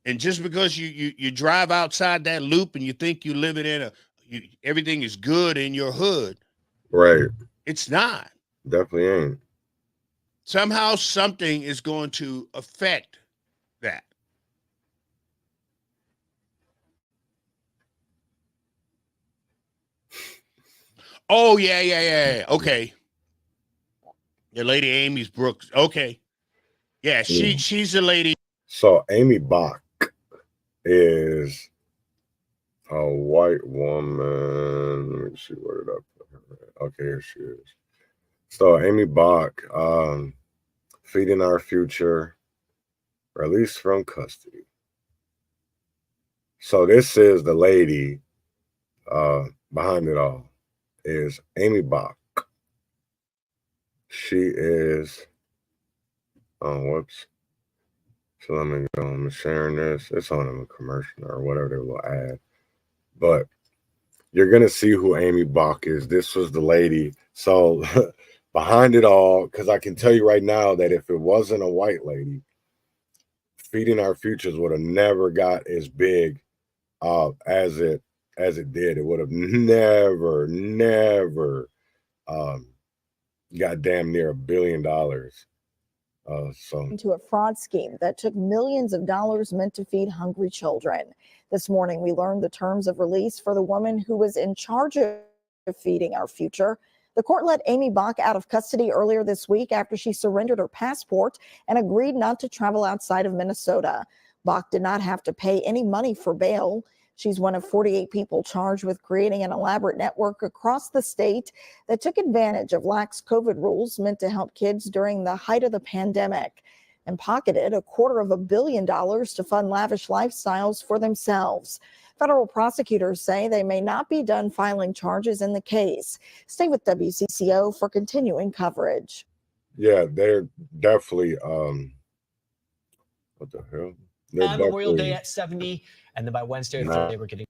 G: And just because you drive outside that loop and you think you live in everything is good in your hood.
E: Right.
G: It's not.
E: Definitely ain't.
G: Somehow something is going to affect that. Oh, yeah. Okay. Your lady Amy's Brooks. Okay. Yeah, she's a lady.
E: So Amy Bach is a white woman. Let me see where did I put her. Okay, here she is. So Amy Bach, feeding our future, released from custody. So this is the lady behind it all, is Amy Bach. She is, oh, whoops. So let me go. I'm sharing this. It's on a commercial or whatever they will add. But you're going to see who Amy Bach is. This was the lady. So behind it all, because I can tell you right now that if it wasn't a white lady, Feeding Our Futures would have never got as big as it did. It would have never got damn near $1 billion.
I: Into a fraud scheme that took millions of dollars meant to feed hungry children. This morning, we learned the terms of release for the woman who was in charge of Feeding Our Future. The court let Amy Bach out of custody earlier this week after she surrendered her passport and agreed not to travel outside of Minnesota. Bach did not have to pay any money for bail. She's one of 48 people charged with creating an elaborate network across the state that took advantage of lax COVID rules meant to help kids during the height of the pandemic, and pocketed $250 million to fund lavish lifestyles for themselves. Federal prosecutors say they may not be done filing charges in the case. Stay with WCCO for continuing coverage.
E: Yeah, they're definitely, what the hell?
J: Memorial Day at 70, and then by Wednesday, they were getting.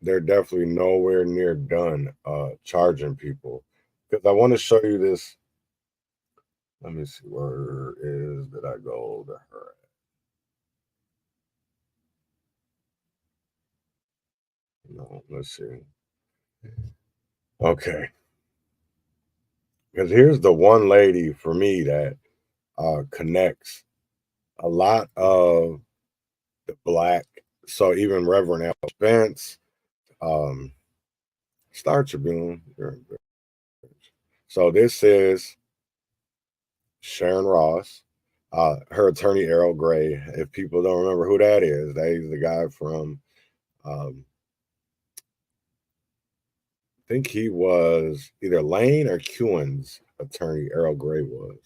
E: They're definitely nowhere near done charging people. Because I want to show you this. Let me see, where did I go to her? No, let's see. Okay. Because here's the one lady for me that connects a lot of the Black. So even Reverend Al Spence, Star Tribune. So this is Sharon Ross, her attorney Errol Gray. If people don't remember who that is, he's the guy from, I think he was either Lane or Kewen's attorney, Errol Gray was.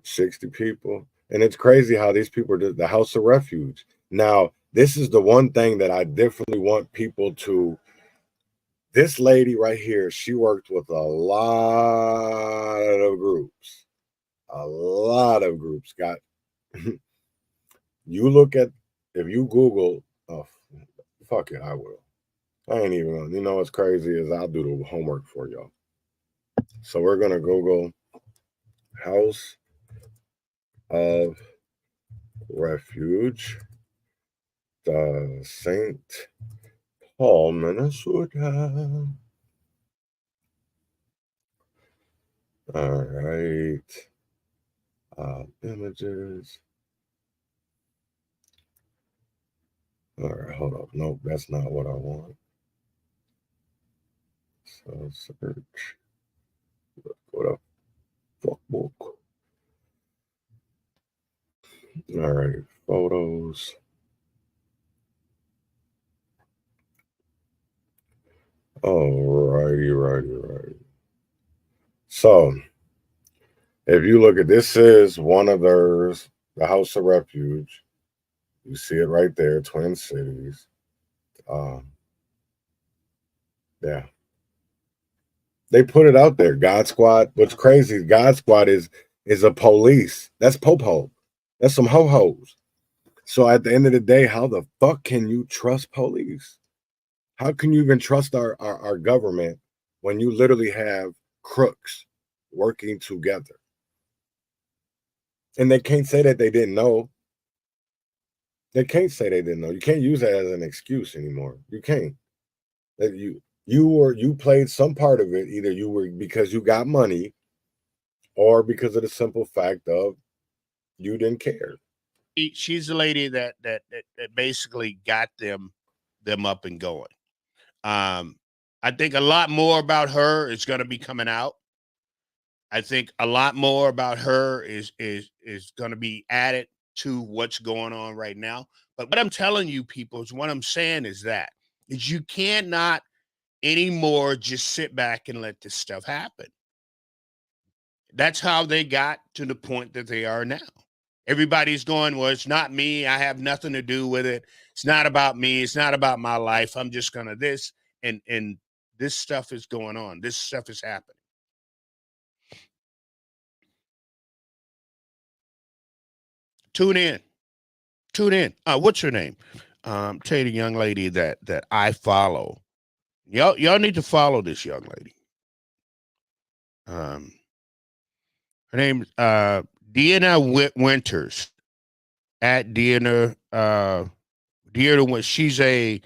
E: 60 people. And it's crazy how these people are the House of Refuge. Now, this is the one thing that I definitely want people to. This lady right here, she worked with a lot of groups. A lot of groups got. You look at, if you Google, oh, fuck it, I will. I ain't even gonna. You know what's crazy is I'll do the homework for y'all. So we're gonna Google House of Refuge, the St. Paul, Minnesota. All right. Images. All right, hold up. Nope, that's not what I want. So search. What up? Fuck book. All right, photos. Righty. So, if you look at this, is one of theirs, the House of Refuge. You see it right there, Twin Cities. Yeah. They put it out there. God Squad. What's crazy? God Squad is a police. That's popo. That's some ho-hos. So at the end of the day, how the fuck can you trust police? How can you even trust our government when you literally have crooks working together? And they can't say that they didn't know. They can't say they didn't know. You can't use that as an excuse anymore. You can't. That you played some part of it. Either you were because you got money, or because of the simple fact of you didn't care.
G: She's the lady that basically got them up and going. I think a lot more about her is going to be coming out. I think a lot more about her is going to be added to what's going on right now. But what I'm telling you, people, is what I'm saying is you cannot anymore just sit back and let this stuff happen. That's how they got to the point that they are now. Everybody's going, well, it's not me. I have nothing to do with it. It's not about me. It's not about my life. I'm just going to this. And this stuff is going on. This stuff is happening. Tune in. What's her name? Tell you the young lady that I follow. Y'all need to follow this young lady. Her name Deanna Winters. At Deanna Winters. She's a.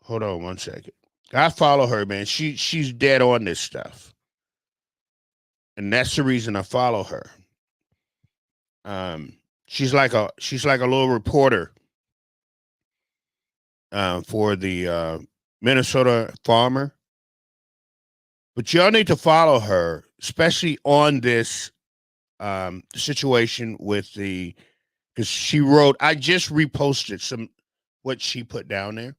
G: Hold on one second. I follow her, man. She's dead on this stuff, and that's the reason I follow her. She's like a little reporter for the Minnesota Farmer. But y'all need to follow her, especially on this situation with because she wrote, I just reposted what she put down there.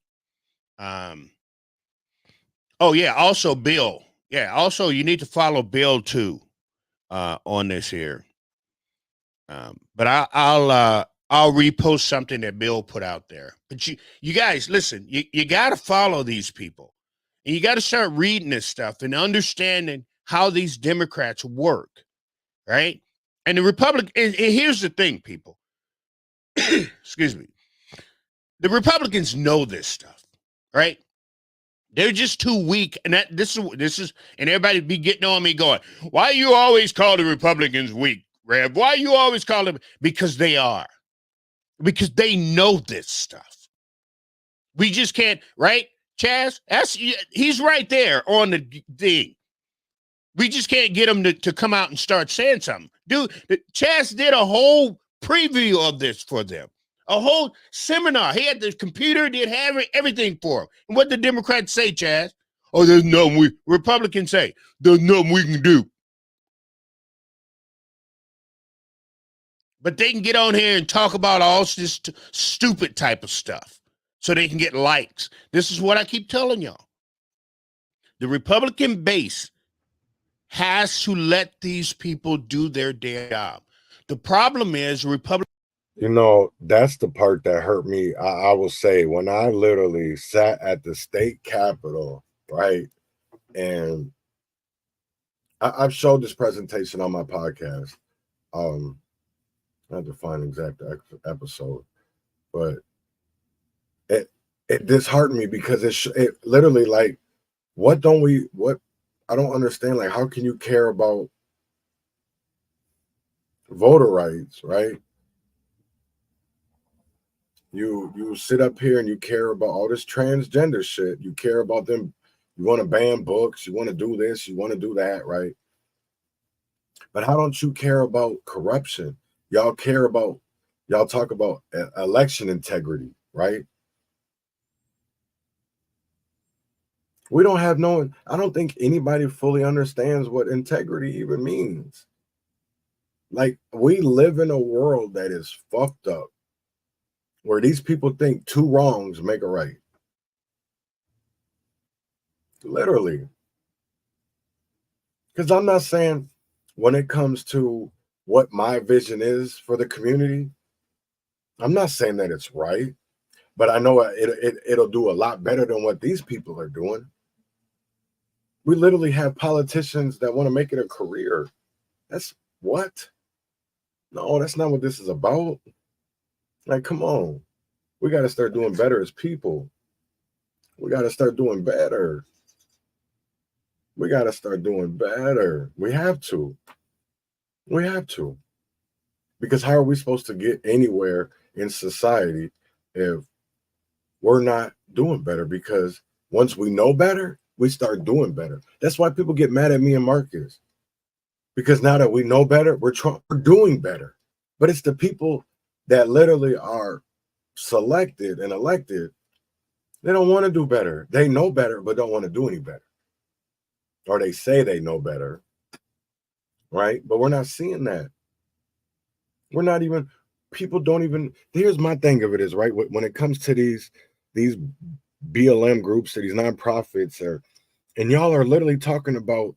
G: Oh yeah, also Bill. Yeah, also you need to follow Bill too on this here. But I'll repost something that Bill put out there. But you guys, listen, you got to follow these people. And you got to start reading this stuff and understanding how these Democrats work, right? And the Republican, and here's the thing, people. Excuse me. The Republicans know this stuff, right? They're just too weak. And this is, and everybody be getting on me going, why you always call the Republicans weak, Rev? Why you always call them? Because they are. Because they know this stuff. We just can't, right? Chaz, he's right there on the thing. We just can't get him to come out and start saying something. Dude, Chaz did a whole preview of this for them. A whole seminar. He had the computer, did everything for him. And what the Democrats say, Chaz? Oh, there's nothing Republicans say, there's nothing we can do. But they can get on here and talk about all this stupid type of stuff so they can get likes. This is what I keep telling y'all. The Republican base has to let these people do their damn job. The problem is
E: You know, that's the part that hurt me. I will say, when I literally sat at the state capitol, right? And I've showed this presentation on my podcast. I have to find exact episode, but it disheartened me because it literally, like, what I don't understand. Like, how can you care about voter rights, right? You sit up here and you care about all this transgender shit. You care about them. You want to ban books. You want to do this. You want to do that, right? But how don't you care about corruption? Y'all talk about election integrity, right? We don't have I don't think anybody fully understands what integrity even means. Like, we live in a world that is fucked up, where these people think two wrongs make a right. Literally. Because I'm not saying, when it comes to what my vision is for the community, I'm not saying that it's right, but I know it'll do a lot better than what these people are doing. We literally have politicians that want to make it a career. That's what? No, that's not what this is about. Like, come on. We got to start doing better as people. We got to start doing better. We got to start doing better. We have to. We have to. Because how are we supposed to get anywhere in society if we're not doing better? Because once we know better, we start doing better. That's why people get mad at me and Marcus. Because now that we know better, we're doing better. But it's the people that literally are selected and elected They don't want to do better. They know better, but don't want to do any better. Or they say they know better, right? But we're not seeing that. We're not even, people don't even, here's my thing of it is, right, when it comes to these BLM groups, to these nonprofits, and y'all are literally talking about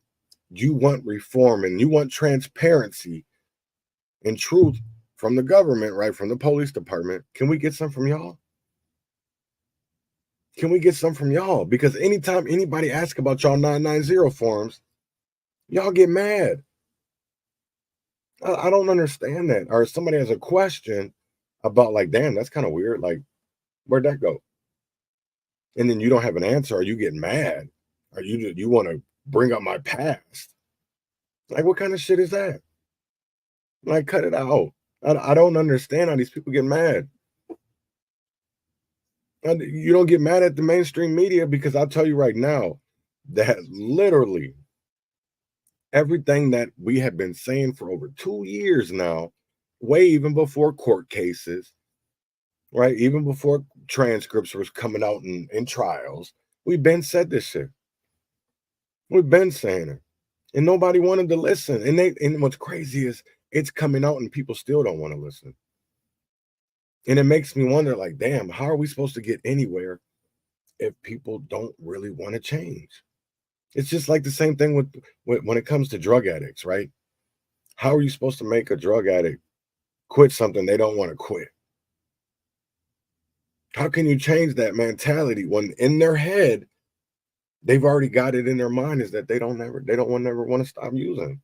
E: you want reform and you want transparency and truth from the government, right, from the police department. Can we get some from y'all? Can we get some from y'all? Because anytime anybody asks about y'all 990 forms, y'all get mad. I don't understand that. Or if somebody has a question about, like, damn, that's kind of weird. Like, where'd that go? And then you don't have an answer, or you get mad, or you want to bring up my past. Like, what kind of shit is that? Like, cut it out. I don't understand how these people get mad. And you don't get mad at the mainstream media, because I'll tell you right now that literally everything that we have been saying for over 2 years now, way even before court cases, right? Even before transcripts was coming out in trials, we've been said this shit. We've been saying it. And nobody wanted to listen. And what's crazy is it's coming out and people still don't want to listen. And it makes me wonder, like, damn, how are we supposed to get anywhere if people don't really want to change? It's just like the same thing with when it comes to drug addicts, right? How are you supposed to make a drug addict quit something they don't want to quit? How can you change that mentality when in their head they've already got it in their mind is that they don't never want to stop using?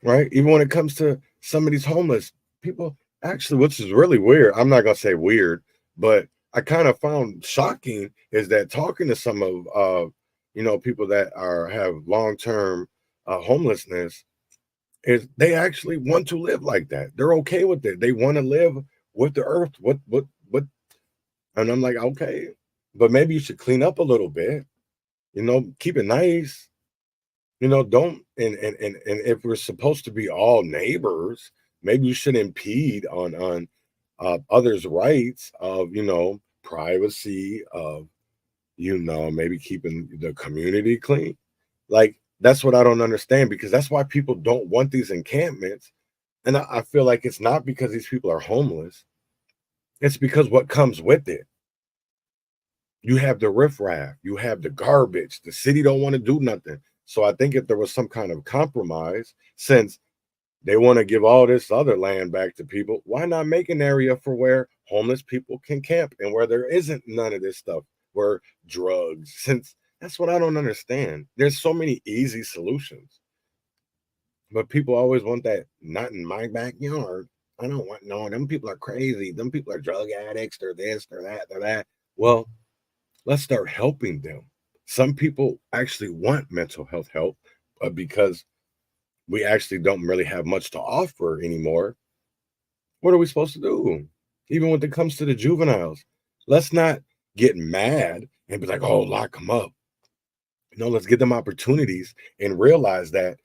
E: Right? Even when it comes to some of these homeless people, actually, which is really weird. I'm not gonna say weird, but I kind of found shocking is that talking to some of people that have long-term homelessness, is they actually want to live like that. They're okay with it. They want to live with the earth. What? And I'm like, okay, but maybe you should clean up a little bit. Keep it nice. Don't and if we're supposed to be all neighbors, maybe you should impede on others' rights of privacy, of maybe keeping the community clean. Like, that's what I don't understand, because that's why people don't want these encampments. And I feel like it's not because these people are homeless. It's because what comes with it. You have the riffraff, you have the garbage. The city don't want to do nothing. So I think if there was some kind of compromise, since they want to give all this other land back to people, why not make an area for where homeless people can camp and where there isn't none of this stuff, where drugs, since that's what I don't understand. There's so many easy solutions, but people always want that, not in my backyard. I don't want, no, them people are crazy. Them people are drug addicts. They're this, they're that, they're that. Well, let's start helping them. Some people actually want mental health help, but because we actually don't really have much to offer anymore, what are we supposed to do? Even when it comes to the juveniles, let's not get mad and be like, oh, lock them up. No, let's give them opportunities and realize that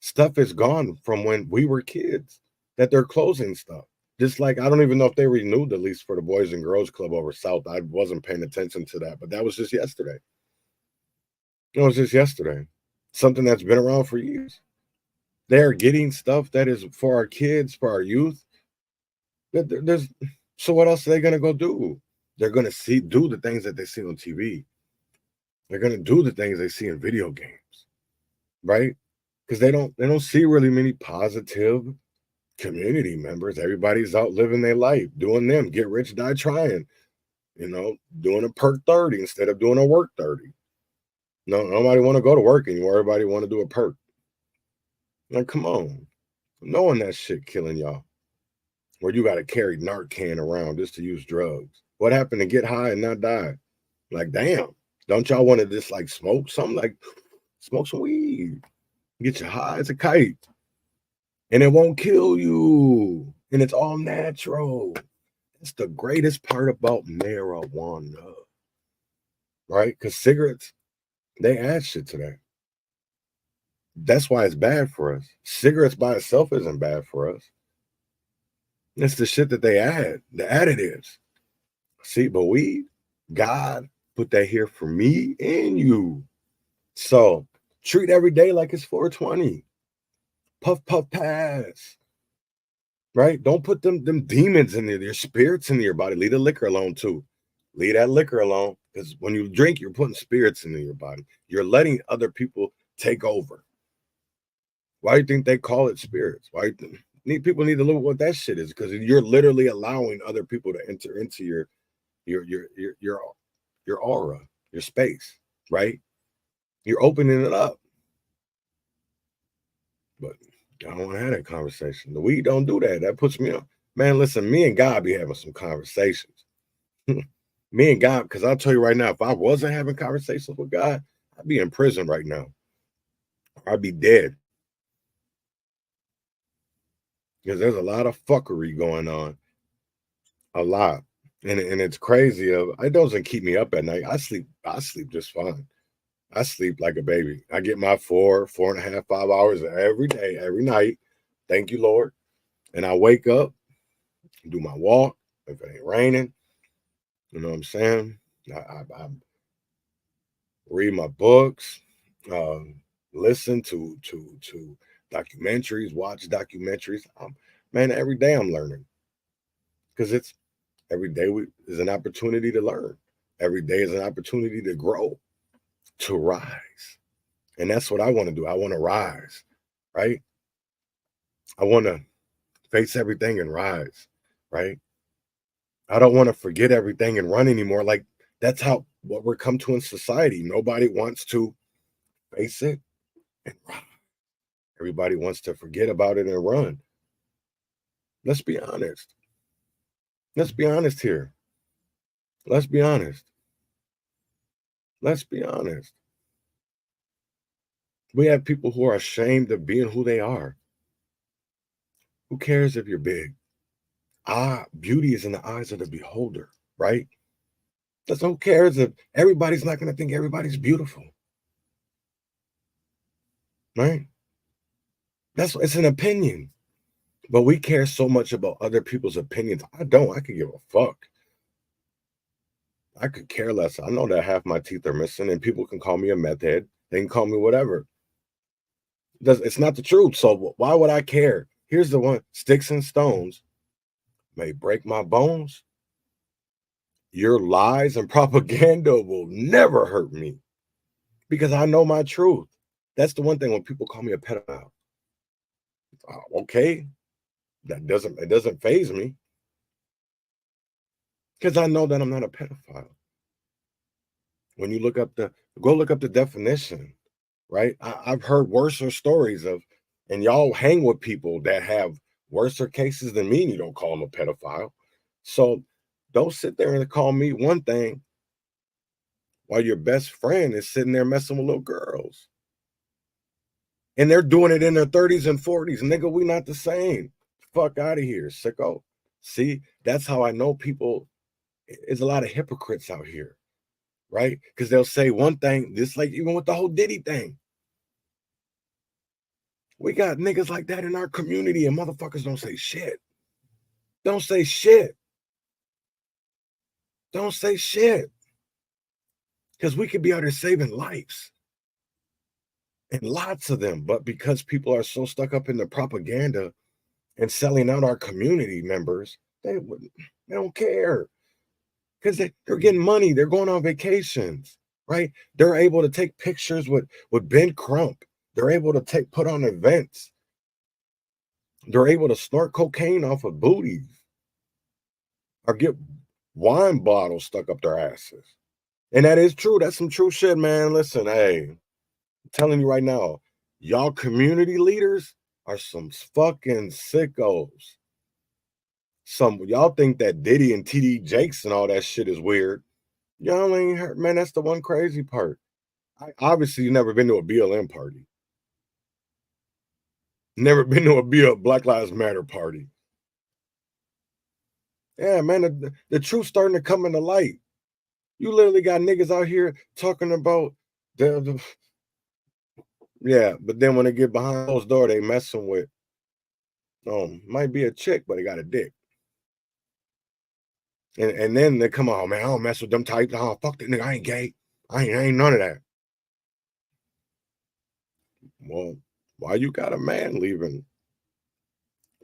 E: stuff is gone from when we were kids, that they're closing stuff. Just like, I don't even know if they renewed the lease for the Boys and Girls Club over South. I wasn't paying attention to that, but that was just yesterday. It was just yesterday. Something that's been around for years. They're getting stuff that is for our kids, for our youth. So what else are they going to go do? They're going to do the things that they see on TV. They're going to do the things they see in video games, right? Because they don't see really many positive community members. Everybody's out living their life, doing them, get rich, die trying, doing a perk 30 instead of doing a work 30. No, nobody want to go to work anymore. Everybody want to do a perk. Like, come on. Knowing that shit killing y'all. Where you got to carry Narcan around just to use drugs. What happened to get high and not die? Like, damn. Don't y'all want to just like smoke something? Like, smoke some weed. Get you high as a kite. And it won't kill you. And it's all natural. That's the greatest part about marijuana. Right? Because cigarettes, they add shit to that. That's why it's bad for us. Cigarettes by itself isn't bad for us. It's the shit that they add, the additives. See, but God put that here for me and you. So treat every day like it's 420. Puff, puff, pass. Right? Don't put them demons in there, their spirits into your body. Leave the liquor alone too. Leave that liquor alone. Because when you drink, you're putting spirits into your body. You're letting other people take over. Why do you think they call it spirits? Why people need to look at what that shit is? Because you're literally allowing other people to enter into your aura, your space, right? You're opening it up. But I don't want to have that conversation. The weed don't do that. That puts me on. Man, listen, me and God be having some conversations. Me and God, because I'll tell you right now, if I wasn't having conversations with God, I'd be in prison right now. I'd be dead. Because there's a lot of fuckery going on. A lot. And it's crazy. It doesn't keep me up at night. I sleep just fine. I sleep like a baby. I get my 4.5, 5 hours every day, every night. Thank you, Lord. And I wake up, do my walk. If it ain't raining, you know what I'm saying? I read my books, listen to documentaries, watch documentaries. Man, every day I'm learning. Because it's every day is an opportunity to learn. Every day is an opportunity to grow, to rise. And that's what I want to do. I want to rise, right? I want to face everything and rise, right? I don't want to forget everything and run anymore. Like that's what we're come to in society. Nobody wants to face it and run. Everybody wants to forget about it and run. Let's be honest. Let's be honest here. Let's be honest. Let's be honest. We have people who are ashamed of being who they are. Who cares if you're big? Beauty is in the eyes of the beholder, right? That's who cares if everybody's not going to think everybody's beautiful, right? It's an opinion, but we care so much about other people's opinions. I don't. I could give a fuck. I could care less. I know that half my teeth are missing, and people can call me a meth head. They can call me whatever. It's not the truth. So why would I care? Here's the one: sticks and stones may break my bones. Your lies and propaganda will never hurt me because I know my truth. That's the one thing when people call me a pedophile. Okay, it doesn't faze me because I know that I'm not a pedophile. When you go look up the definition, right? I've heard worser stories and y'all hang with people that have worser cases than me, and you don't call them a pedophile. So don't sit there and call me one thing while your best friend is sitting there messing with little girls. And they're doing it in their 30s and 40s. Nigga, we not the same. Fuck out of here, sicko. See, that's how I know people. There's a lot of hypocrites out here, right? Because they'll say one thing, just like even with the whole Diddy thing. We got niggas like that in our community, and motherfuckers don't say shit. Don't say shit. Don't say shit. Because we could be out there saving lives. And lots of them. But because people are so stuck up in the propaganda and selling out our community members, they don't care. Because they're getting money. They're going on vacations, right? They're able to take pictures with Ben Crump. They're able to put on events. They're able to snort cocaine off of booties or get wine bottles stuck up their asses. And that is true. That's some true shit, man. Listen, hey, I'm telling you right now, y'all community leaders are some fucking sickos. Y'all think that Diddy and TD Jakes and all that shit is weird. Y'all ain't heard, man. That's the one crazy part. Obviously, you've never been to a BLM party. Never been to a Black Lives Matter party. Yeah, man, the truth's starting to come into light. You literally got niggas out here talking about yeah, but then when they get behind closed door, they messing with might be a chick, but they got a dick. And then they come on, oh, man, I don't mess with them types. Oh, fuck that nigga, I ain't gay. I ain't none of that. Well, why you got a man leaving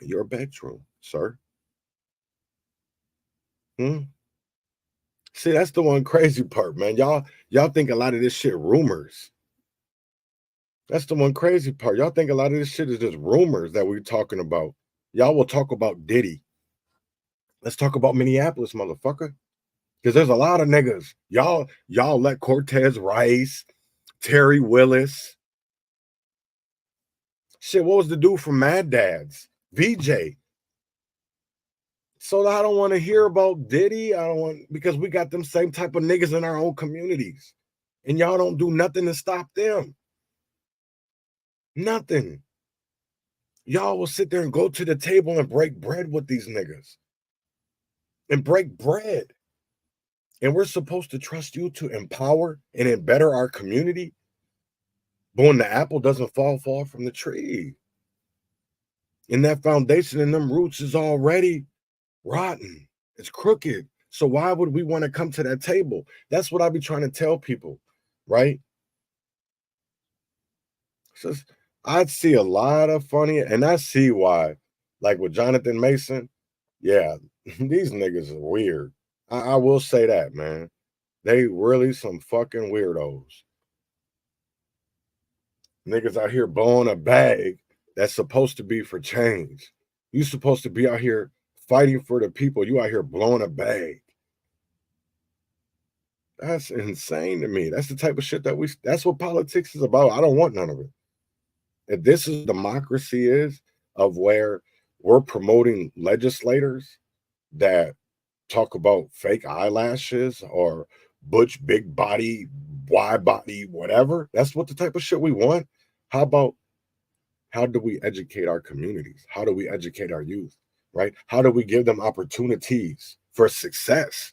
E: your bedroom, sir? See, that's the one crazy part, man. Y'all think a lot of this shit rumors. That's the one crazy part. Y'all think a lot of this shit is just rumors that we're talking about. Y'all will talk about Diddy. Let's talk about Minneapolis, motherfucker. Because there's a lot of niggas. Y'all let Cortez Rice, Terry Willis. Shit, what was the dude from Mad Dads? VJ. So I don't want to hear about Diddy. I don't want, because we got them same type of niggas in our own communities. And y'all don't do nothing to stop them. Nothing. Y'all will sit there and go to the table and break bread with these niggas. And break bread. And we're supposed to trust you to empower and then better our community. But when the apple doesn't fall from the tree. And that foundation and them roots is already rotten. It's crooked. So why would we want to come to that table? That's what I be trying to tell people, right? So I'd see a lot of funny, and I see why. Like with Jonathan Mason, yeah, these niggas are weird. I will say that, man. They really some fucking weirdos. Niggas out here blowing a bag that's supposed to be for change. You supposed to be out here fighting for the people. You out here blowing a bag. That's insane to me. That's the type of shit that's what politics is about. I don't want none of it. If this is democracy is of where we're promoting legislators that talk about fake eyelashes or butch big body, wide body, whatever. That's what the type of shit we want. How about how do we educate our communities? How do we educate our youth? Right? How do we give them opportunities for success?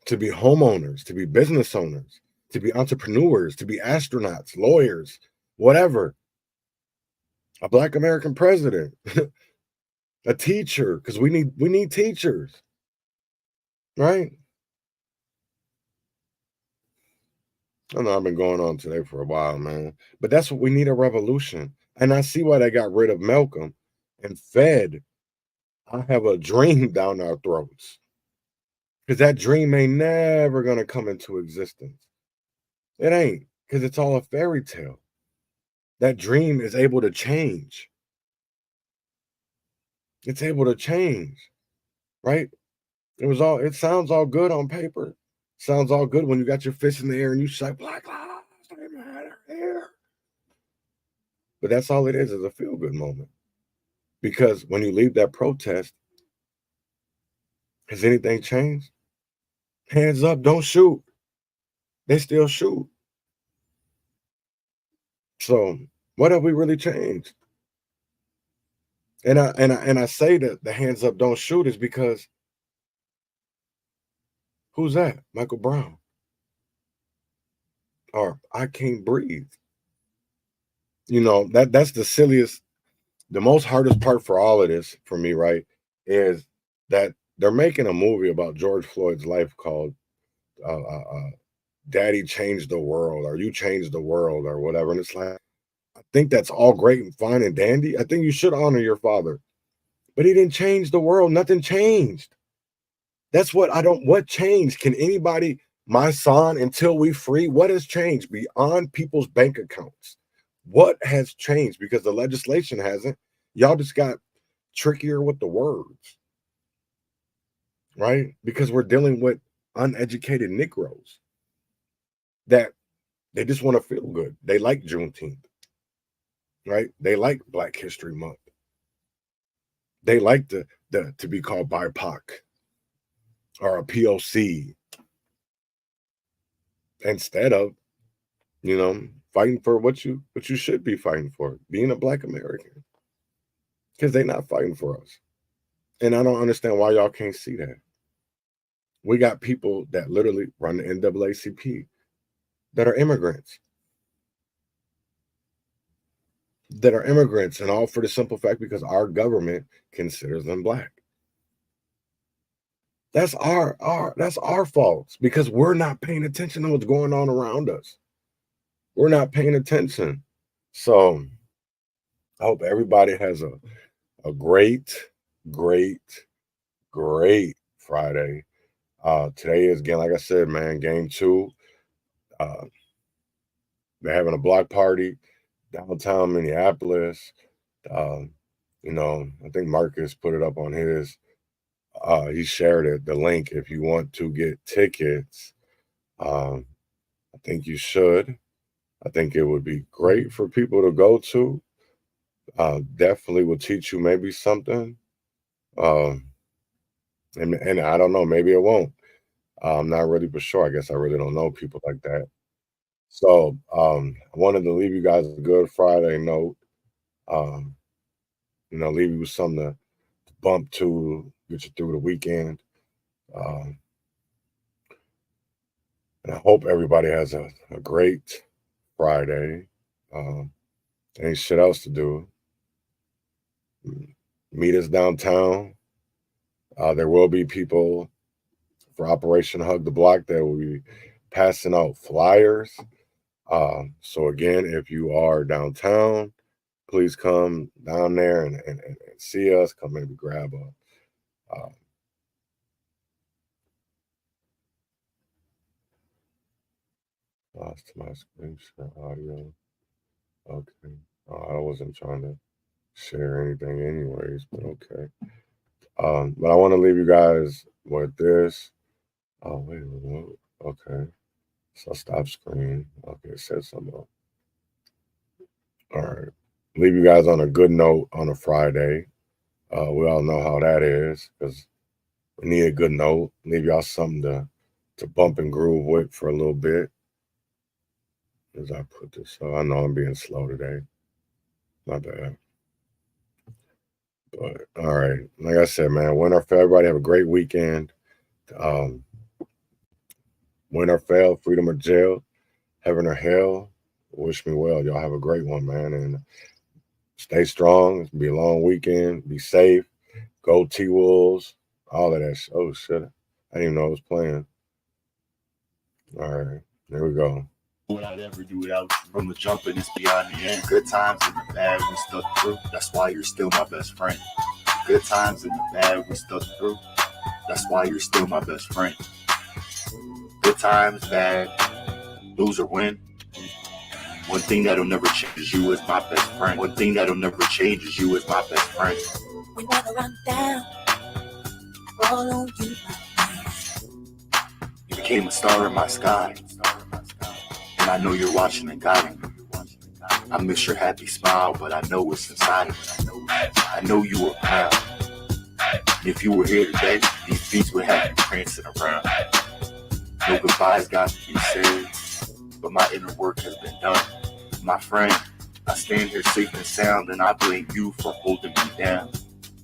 E: To be homeowners, to be business owners, to be entrepreneurs, to be astronauts, lawyers, whatever. A Black American president, a teacher, because we need teachers, right? I know I've been going on today for a while, man, but that's what we need, a revolution. And I see why they got rid of Malcolm and fed. I have a dream down our throats because that dream ain't never gonna come into existence. It ain't, because it's all a fairy tale. That dream is able to change. It's able to change, right? It sounds all good on paper. Sounds all good when you got your fist in the air and you say, Black Lives Matter here. But that's all it is a feel-good moment. Because when you leave that protest, has anything changed? Hands up, don't shoot. They still shoot. So what have we really changed? And I say that the hands up, don't shoot is because who's that? Michael Brown. Or I can't breathe. You know, that's the silliest, the most hardest part for all of this for me, right? Is that they're making a movie about George Floyd's life called Daddy Changed the World, or You Changed the World, or whatever. And it's like, I think that's all great and fine and dandy. I think you should honor your father. But he didn't change the world. Nothing changed. That's what changed? Can anybody, my son, until we free, what has changed beyond people's bank accounts? What has changed? Because the legislation hasn't. Y'all just got trickier with the words, right? Because we're dealing with uneducated Negroes that they just want to feel good. They like Juneteenth, right? They like Black History Month. They like to be called BIPOC or a POC instead of, fighting for what you should be fighting for, being a Black American. Because they're not fighting for us. And I don't understand why y'all can't see that. We got people that literally run the NAACP that are immigrants. And all for the simple fact because our government considers them Black. That's our faults because we're not paying attention to what's going on around us. We're not paying attention. So I hope everybody has a great Friday. Today is, again, like I said, man, game 2. They're having a block party downtown Minneapolis. You know, I think Marcus put it up on his. He shared it, the link. If you want to get tickets, I think you should. I think it would be great for people to go to. Definitely will teach you maybe something. And I don't know, maybe it won't. I'm not really for sure. I guess I really don't know people like that. So I wanted to leave you guys a good Friday note. You know, leave you with something to bump to, get you through the weekend. And I hope everybody has a great Friday. Ain't shit else to do. Meet us downtown. There will be people for Operation Hug the Block that will be passing out flyers. So again, if you are downtown, please come down there and see us. Come maybe grab lost my screenshot audio. Okay. I wasn't trying to share anything anyways, but okay. But I want to leave you guys with this. Oh, wait a minute. Okay. So stop screen. Okay, it said something else. All right. Leave you guys on a good note on a Friday. We all know how that is because we need a good note. Leave y'all something to bump and groove with for a little bit. As I put this, so I know I'm being slow today. My bad. But all right, like I said, man, win or fail, everybody have a great weekend. Win or fail, freedom or jail, heaven or hell. Wish me well. Y'all have a great one, man, and stay strong. It's gonna be a long weekend. Be safe. Go T-Wolves. All of that. Oh shit! I didn't even know I was playing. All right, there we go.
K: What I'd ever do without you. From the jump and it's beyond the end. Good times and the bad we stuck through. That's why you're still my best friend. Good times and the bad we stuck through. That's why you're still my best friend. Good times, bad, lose or win. One thing that'll never change is you as my best friend. One thing that'll never change is you as my best friend.
F: We never run down. All on you, my friend.
K: You became a star in my sky. And I know you're watching and guiding me. I miss your happy smile, but I know what's inside of it. I know you were proud. If you were here today, these beats would have you prancing around. No goodbyes got to be said, but my inner work has been done. My friend, I stand here safe and sound, and I blame you for holding me down.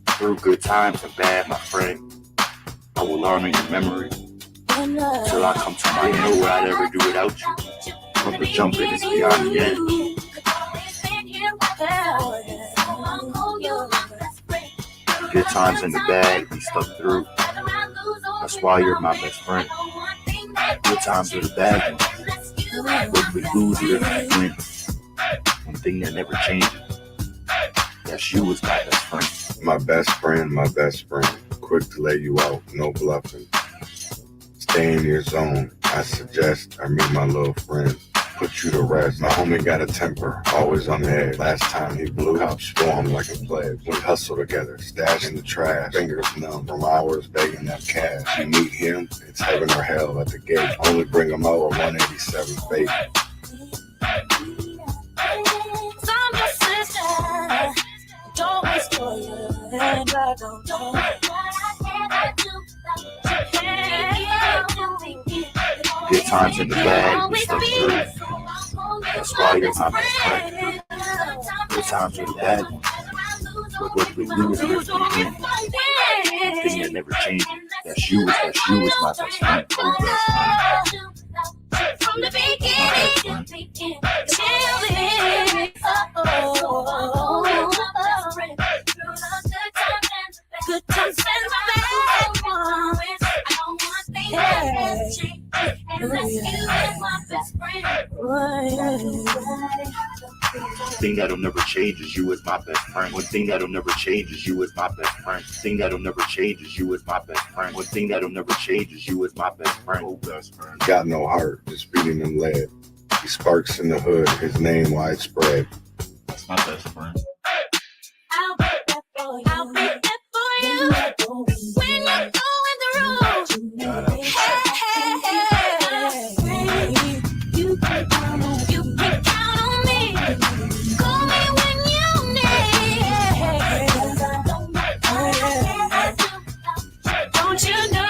K: Through good times and bad, my friend, I will honor your memory till I come to my end. Know what I'd ever do without you. From the jump and it's beyond the end. Good times and the bad, we stuck through. That's why you're my best friend. Good times are the bad ones. What we lose or we win. One thing that never changes. That's you as my best friend.
E: My best friend, my best friend. Quick to lay you out, no bluffing. Stay in your zone. I suggest I meet my little friend. Put you to rest. My homie got a temper, always on the edge. Last time he blew out, stormed like a plague. We hustle together, stash in the trash. Fingers numb from hours begging that cash. You meet him, it's heaven or hell at the gate. Only bring him out with 187 fake.
F: Don't destroy you, and I don't know.
K: Good times in the bag, we stuck through. That's why you're my best friend. Good times in the bag, but what we lose is we win. Thing that never changes. That's you is my best friend. Oh, best friend.
F: From the beginning till the end. Good times and the bad ones.
K: Thing that'll never change is you as my best friend. One thing that'll never change is you as my best friend. Thing that'll never change is you as my best friend. One thing that'll never change is you as my best friend.
E: Oh, best friend. Got no heart, just beating them lead. He sparks in the hood, his name widespread.
K: That's my best friend.
F: I'll be there for you when you're going through. You can count on me. Call me when you need. Don't you know?